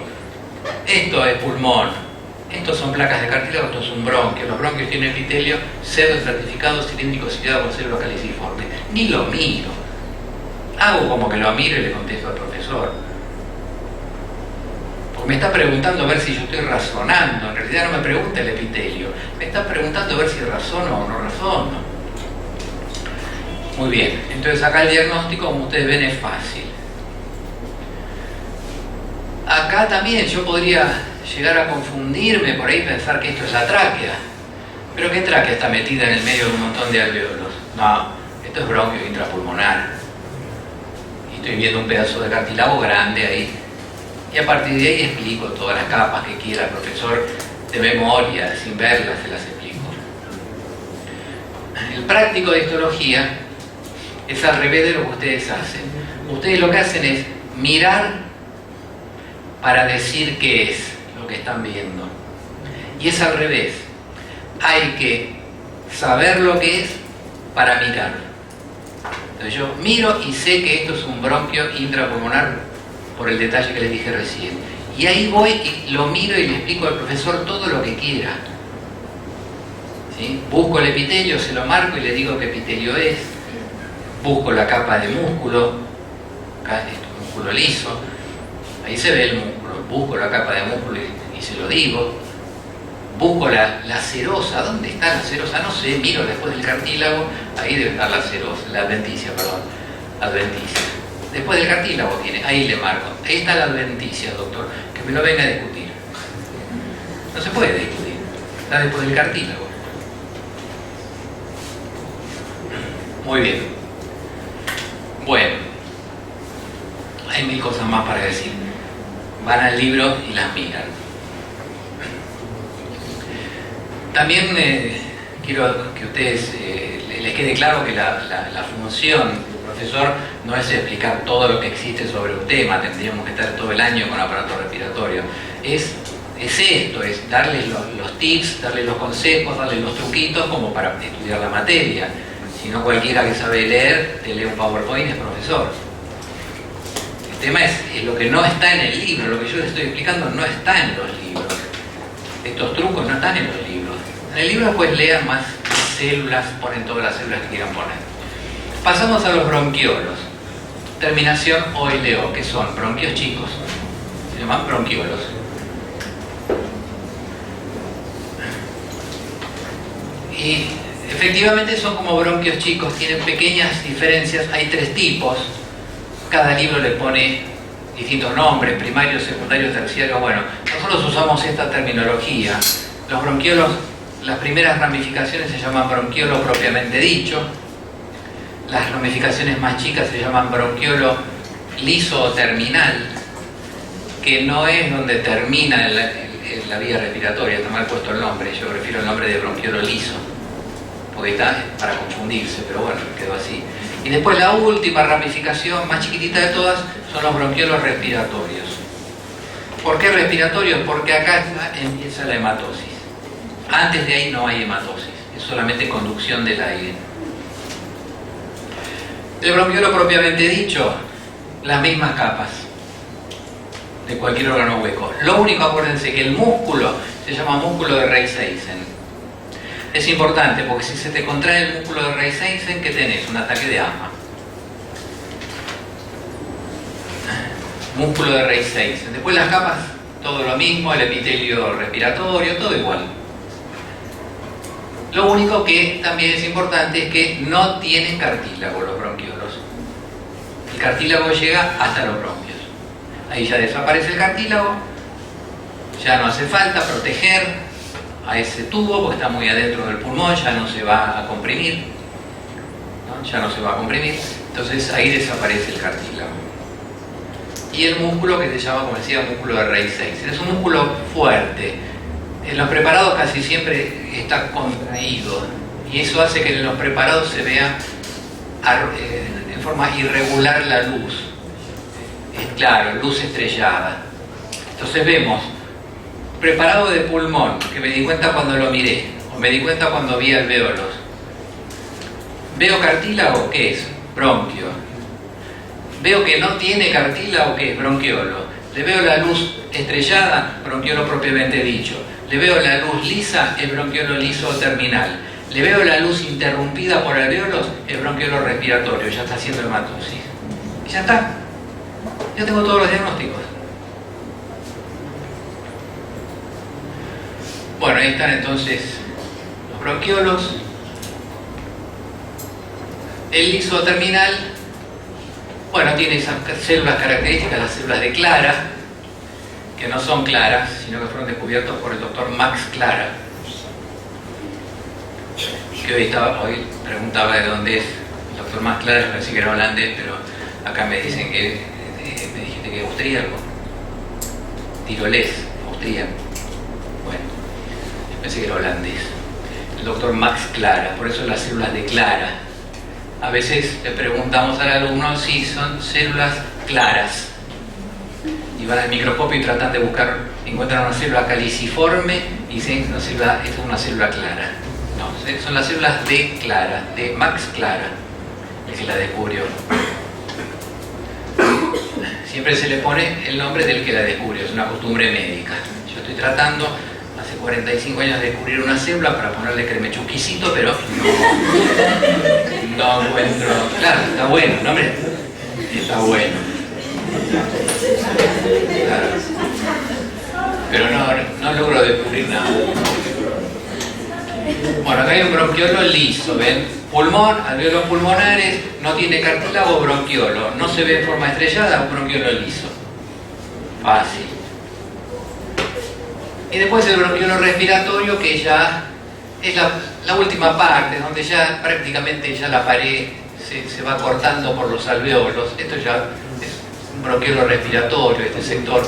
Speaker 1: Esto es pulmón, estos son placas de cartílago, esto es un bronquio. Los bronquios tienen epitelio pseudoestratificado, cilíndrico, ciliado con células caliciformes. Ni lo miro. Hago como que lo miro y le contesto al profesor. Porque me está preguntando a ver si yo estoy razonando. En realidad no me pregunta el epitelio. Me está preguntando a ver si razono o no razono. Muy bien. Entonces acá el diagnóstico, como ustedes ven, es fácil. Acá también yo podría llegar a confundirme por ahí, pensar que esto es la tráquea. ¿Pero qué tráquea está metida en el medio de un montón de alveolos? No, esto es bronquio intrapulmonar. Estoy viendo un pedazo de cartílago grande ahí. Y a partir de ahí explico todas las capas que quiera el profesor de memoria, sin verlas se las explico. El práctico de histología es al revés de lo que ustedes hacen. Ustedes lo que hacen es mirar para decir qué es lo que están viendo. Y es al revés. Hay que saber lo que es para mirar. Entonces yo miro y sé que esto es un bronquio intrapulmonar por el detalle que les dije recién. Y ahí voy y lo miro y le explico al profesor todo lo que quiera. ¿Sí? Busco el epitelio, se lo marco y le digo qué epitelio es. Busco la capa de músculo, acá es músculo liso, ahí se ve el músculo. Busco la capa de músculo y se lo digo. Busco la serosa. ¿Dónde está la serosa? No sé, miro después del cartílago, ahí debe estar la serosa, la adventicia, perdón, adventicia. Después del cartílago tiene, ahí le marco. Ahí está la adventicia, doctor, que me lo venga a discutir. No se puede discutir, está después del cartílago. Muy bien. Bueno, hay mil cosas más para decir. Van al libro y las miran. También quiero que a ustedes les quede claro que la función del profesor no es explicar todo lo que existe sobre un tema, tendríamos que estar todo el año con aparato respiratorio. Es esto, es darles los tips, darles los consejos, darles los truquitos como para estudiar la materia. Si no, cualquiera que sabe leer, te lee un PowerPoint y es profesor. El tema es lo que no está en el libro, lo que yo les estoy explicando no está en los libros. Estos trucos no están en los libros. En el libro pues lean más células, ponen todas las células que quieran poner. Pasamos a los bronquiolos. Terminación OLO, que son bronquios chicos. Se llaman bronquiolos. Y efectivamente son como bronquios chicos, tienen pequeñas diferencias. Hay 3 tipos. Cada libro le pone distintos nombres, primario, secundario, terciario. Bueno, nosotros usamos esta terminología. Los bronquiolos, las primeras ramificaciones se llaman bronquiolo propiamente dicho. Las ramificaciones más chicas se llaman bronquiolo liso o terminal, que no es donde termina la vía respiratoria, está mal puesto el nombre. Yo prefiero el nombre de bronquiolo liso, porque está para confundirse, pero bueno, quedó así. Y después la última ramificación, más chiquitita de todas, son los bronquiolos respiratorios. ¿Por qué respiratorios? Porque acá empieza la hematosis. Antes de ahí no hay hematosis, es solamente conducción del aire. El bronquiolo propiamente dicho, las mismas capas de cualquier órgano hueco. Lo único, acuérdense que el músculo se llama músculo de Reis-Eysen. Es importante porque si se te contrae el músculo de Reis-Eysen, ¿qué tenés? Un ataque de asma. Músculo de Reis-Eysen. Después las capas, todo lo mismo, el epitelio respiratorio, todo igual. Lo único que también es importante es que no tienen cartílago los bronquiolos. cartílago llega hasta los bronquios. Ahí ya desaparece el cartílago, ya no hace falta proteger a ese tubo porque está muy adentro del pulmón, ya no se va a comprimir, ¿no? Ya no se va a comprimir, entonces ahí desaparece el cartílago. Y el músculo que se llama, como decía, músculo de Reis 6. Es un músculo fuerte. En los preparados casi siempre está contraído y eso hace que en los preparados se vea en forma irregular la luz. Claro, luz estrellada. Entonces vemos preparado de pulmón, que me di cuenta cuando lo miré, o me di cuenta cuando vi alvéolos. Veo cartílago, ¿qué es? Bronquio. Veo que no tiene cartílago, ¿qué es? Bronquiolo. Le veo la luz estrellada, bronquiolo propiamente dicho. Le veo la luz lisa, es bronquiolo liso terminal. Le veo la luz interrumpida por alvéolos, es bronquiolo respiratorio, ya está haciendo hematosis. Y ya está. Ya tengo todos los diagnósticos. Bueno, ahí están entonces los bronquiolos. El liso terminal, bueno, tiene esas células características, las células de Clara, que no son claras, sino que fueron descubiertos por el doctor Max Clara, que hoy preguntaba de dónde es el doctor Max Clara. Yo pensé que era holandés, pero acá me dicen que me dijiste que es austríaco, tirolés, austríaco. Bueno, yo pensé que era holandés. El doctor Max Clara, por eso las células de Clara. A veces le preguntamos al alumno si son células claras. Y van al microscopio y tratan de buscar, encuentran una célula caliciforme y dicen, esta es una célula clara. No, son las células de Clara, de Max Clara, el que la descubrió. Siempre se le pone el nombre del que la descubrió, es una costumbre médica. Yo estoy tratando hace 45 años de descubrir una célula para ponerle cremechuquisito, pero no encuentro. Claro, está bueno, ¿no, hombre? Está bueno. Claro. Pero no logro descubrir nada. Bueno, acá hay un bronquiolo liso, ¿ven? Pulmón, alvéolos pulmonares, no tiene cartílago, bronquiolo. No se ve en forma estrellada, un bronquiolo liso. Fácil. Y después el bronquiolo respiratorio, que ya es la última parte, donde ya prácticamente ya la pared se va cortando por los alvéolos. Esto ya es un bronquiolo respiratorio, este sector.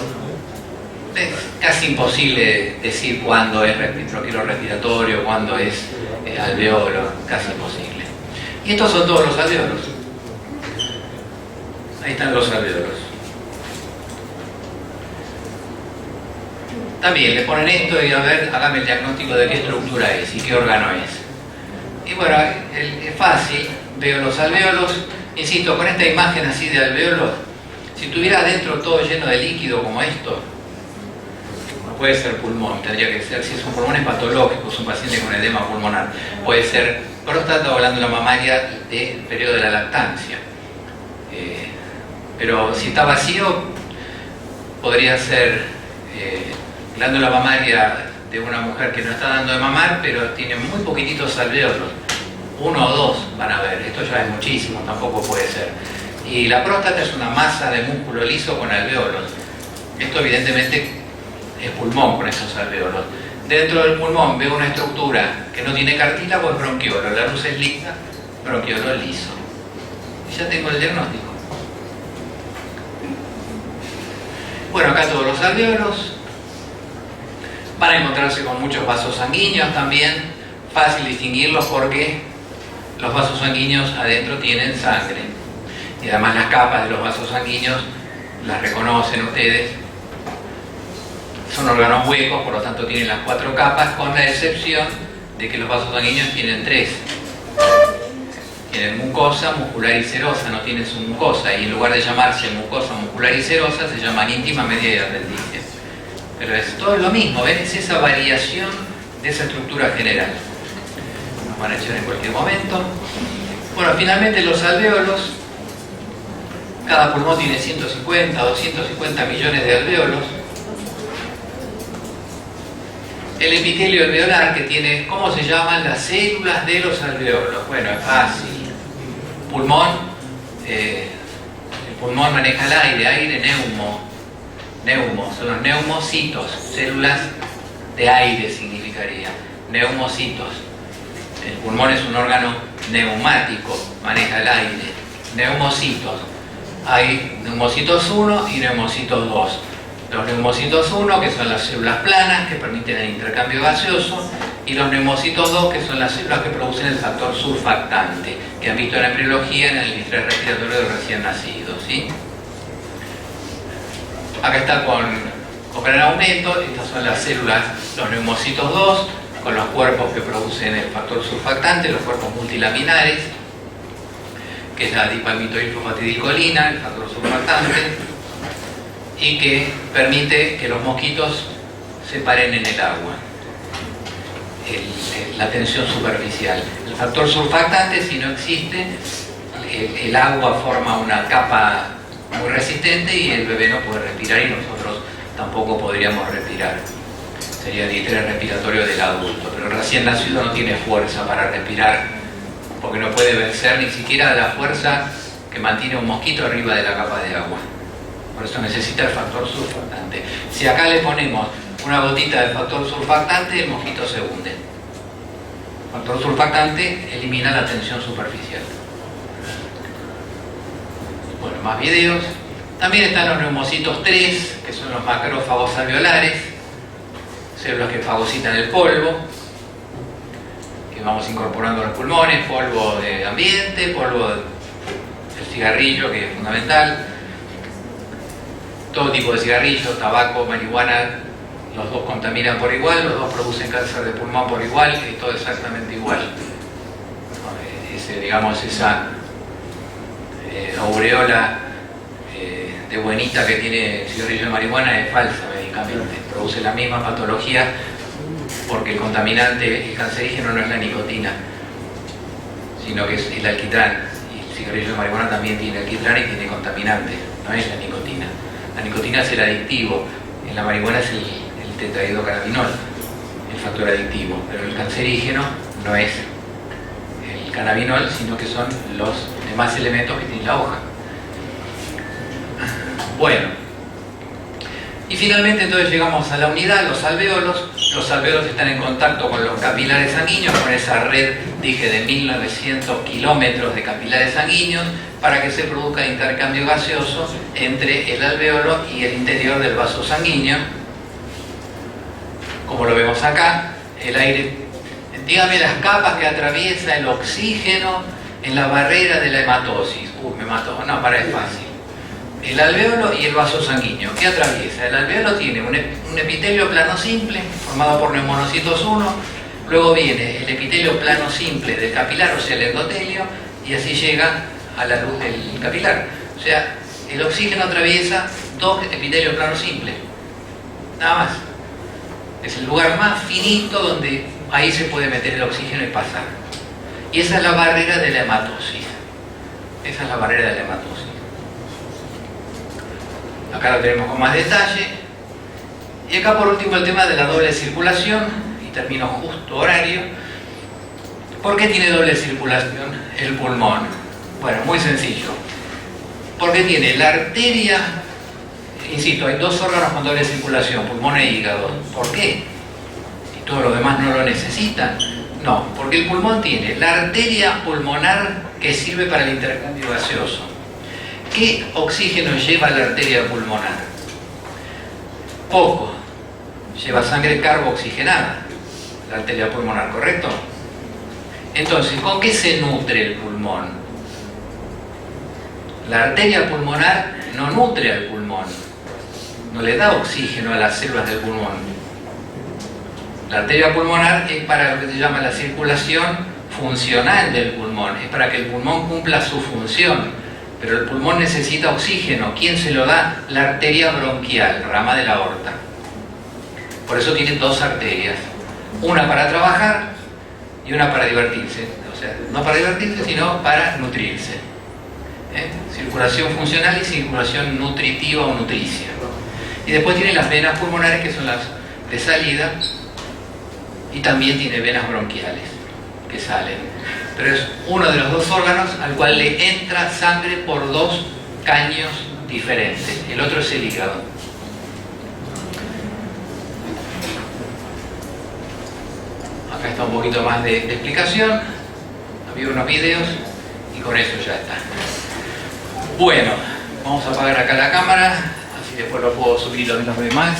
Speaker 1: Es casi imposible decir cuándo es bronquiolo respiratorio, cuándo es alvéolo, casi imposible. Y estos son todos los alvéolos. Ahí están los alvéolos. También le ponen esto y a ver, hágame el diagnóstico de qué estructura es y qué órgano es. Y bueno, es fácil, veo los alvéolos, insisto, con esta imagen así de alvéolos, si tuviera adentro todo lleno de líquido como esto, no puede ser pulmón, tendría que ser, si es un pulmón es patológico, es un paciente con edema pulmonar, puede ser próstata o glándula mamaria del periodo de la lactancia. Pero si está vacío, podría ser glándula mamaria de una mujer que no está dando de mamar, pero tiene muy poquititos alvéolos, 1 o 2 van a ver, esto ya es muchísimo, tampoco puede ser. Y la próstata es una masa de músculo liso con alvéolos. Esto evidentemente es pulmón con esos alvéolos. Dentro del pulmón veo una estructura que no tiene cartílago, es bronquiolo, la luz es lisa, bronquiolo liso. Y ya tengo el diagnóstico. Bueno, acá todos los alvéolos. Van a encontrarse con muchos vasos sanguíneos también, fácil distinguirlos porque los vasos sanguíneos adentro tienen sangre. Y además las capas de los vasos sanguíneos las reconocen ustedes. Son órganos huecos, por lo tanto tienen las 4 capas, con la excepción de que los vasos sanguíneos tienen 3. Tienen mucosa, muscular y serosa, no tienen su mucosa, y en lugar de llamarse mucosa, muscular y serosa, se llaman íntima, media y adventicia. Pero es todo lo mismo, ¿ven? Es esa variación de esa estructura general. Nos van a echar en cualquier momento. Bueno, finalmente los alvéolos. Cada pulmón tiene 150 o 250 millones de alvéolos. El epitelio alveolar, que tiene, ¿cómo se llaman? Las células de los alvéolos. Bueno, es fácil. Pulmón, pulmón maneja el aire, neumo, son los neumocitos, células de aire significaría, neumocitos. El pulmón es un órgano neumático, maneja el aire, neumocitos. Hay neumocitos 1 y neumocitos 2. Los neumocitos 1, que son las células planas, que permiten el intercambio gaseoso, y los neumocitos 2, que son las células que producen el factor surfactante, que han visto en la embriología en el estrés respiratorio de recién nacidos, ¿sí? Acá está con gran aumento, estas son las células, los neumocitos 2, con los cuerpos que producen el factor surfactante, los cuerpos multilaminares, que es la dipalmitoilfosfatidilcolina, el factor surfactante, y que permite que los mosquitos se paren en el agua, la tensión superficial. El factor surfactante, si no existe, el agua forma una capa muy resistente y el bebé no puede respirar y nosotros tampoco podríamos respirar. Sería el estrés respiratorio del adulto, pero el recién nacido no tiene fuerza para respirar porque no puede vencer ni siquiera la fuerza que mantiene un mosquito arriba de la capa de agua. Por eso necesita el factor surfactante. Si acá le ponemos una gotita de factor surfactante, el mosquito se hunde. El factor surfactante elimina la tensión superficial. Bueno, más videos. También están los neumocitos 3, que son los macrófagos alveolares, células que fagocitan el polvo, que vamos incorporando a los pulmones, polvo de ambiente, polvo del cigarrillo, que es fundamental. Todo tipo de cigarrillos, tabaco, marihuana, los dos contaminan por igual, los dos producen cáncer de pulmón por igual, es todo exactamente igual. Esa aureola de buenita que tiene el cigarrillo de marihuana es falsa médicamente, produce la misma patología porque el contaminante, el cancerígeno no es la nicotina, sino que es el alquitrán. Y el cigarrillo de marihuana también tiene alquitrán y tiene contaminante, no es la nicotina. La nicotina es el adictivo, en la marihuana es el tetrahidrocannabinol, el factor adictivo, pero el cancerígeno no es el cannabinol, sino que son los demás elementos que tiene la hoja. Bueno, y finalmente entonces llegamos a la unidad, los alvéolos. Los alvéolos están en contacto con los capilares sanguíneos, con esa red, dije, de 1900 kilómetros de capilares sanguíneos, para que se produzca intercambio gaseoso entre el alvéolo y el interior del vaso sanguíneo. Como lo vemos acá, el aire, dígame las capas que atraviesa el oxígeno en la barrera de la hematosis. Me mató, no, es fácil. El alvéolo y el vaso sanguíneo, ¿qué atraviesa? El alvéolo tiene un epitelio plano simple, formado por neumonocitos 1, luego viene el epitelio plano simple del capilar, o sea el endotelio, y así llega a la luz del capilar. O sea, el oxígeno atraviesa dos epitelios planos simples, nada más. Es el lugar más finito donde ahí se puede meter el oxígeno y pasar. Y esa es la barrera de la hematosis. Esa es la barrera de la hematosis. Acá lo tenemos con más detalle. Y acá por último el tema de la doble circulación, y termino justo horario. ¿Por qué tiene doble circulación el pulmón? Bueno, muy sencillo. Porque tiene la arteria, insisto, hay dos órganos con doble circulación, pulmón e hígado. ¿Por qué? ¿Y todos los demás no lo necesitan? No, porque el pulmón tiene la arteria pulmonar que sirve para el intercambio gaseoso. ¿Qué oxígeno lleva la arteria pulmonar? Poco. Lleva sangre carbooxigenada, la arteria pulmonar, ¿correcto? Entonces, ¿con qué se nutre el pulmón? La arteria pulmonar no nutre al pulmón, no le da oxígeno a las células del pulmón. La arteria pulmonar es para lo que se llama la circulación funcional del pulmón, es para que el pulmón cumpla su función. Pero el pulmón necesita oxígeno. ¿Quién se lo da? La arteria bronquial, rama de la aorta. Por eso tiene dos arterias. Una para trabajar y una para divertirse. O sea, no para divertirse, sino para nutrirse. Circulación funcional y circulación nutritiva o nutricia. Y después tiene las venas pulmonares, que son las de salida, y también tiene venas bronquiales, que salen. Pero es uno de los dos órganos al cual le entra sangre por dos caños diferentes. El otro es el hígado. Acá está un poquito más de explicación. Había unos videos y con eso ya está. Bueno, vamos a apagar acá la cámara, así después lo puedo subir a los demás.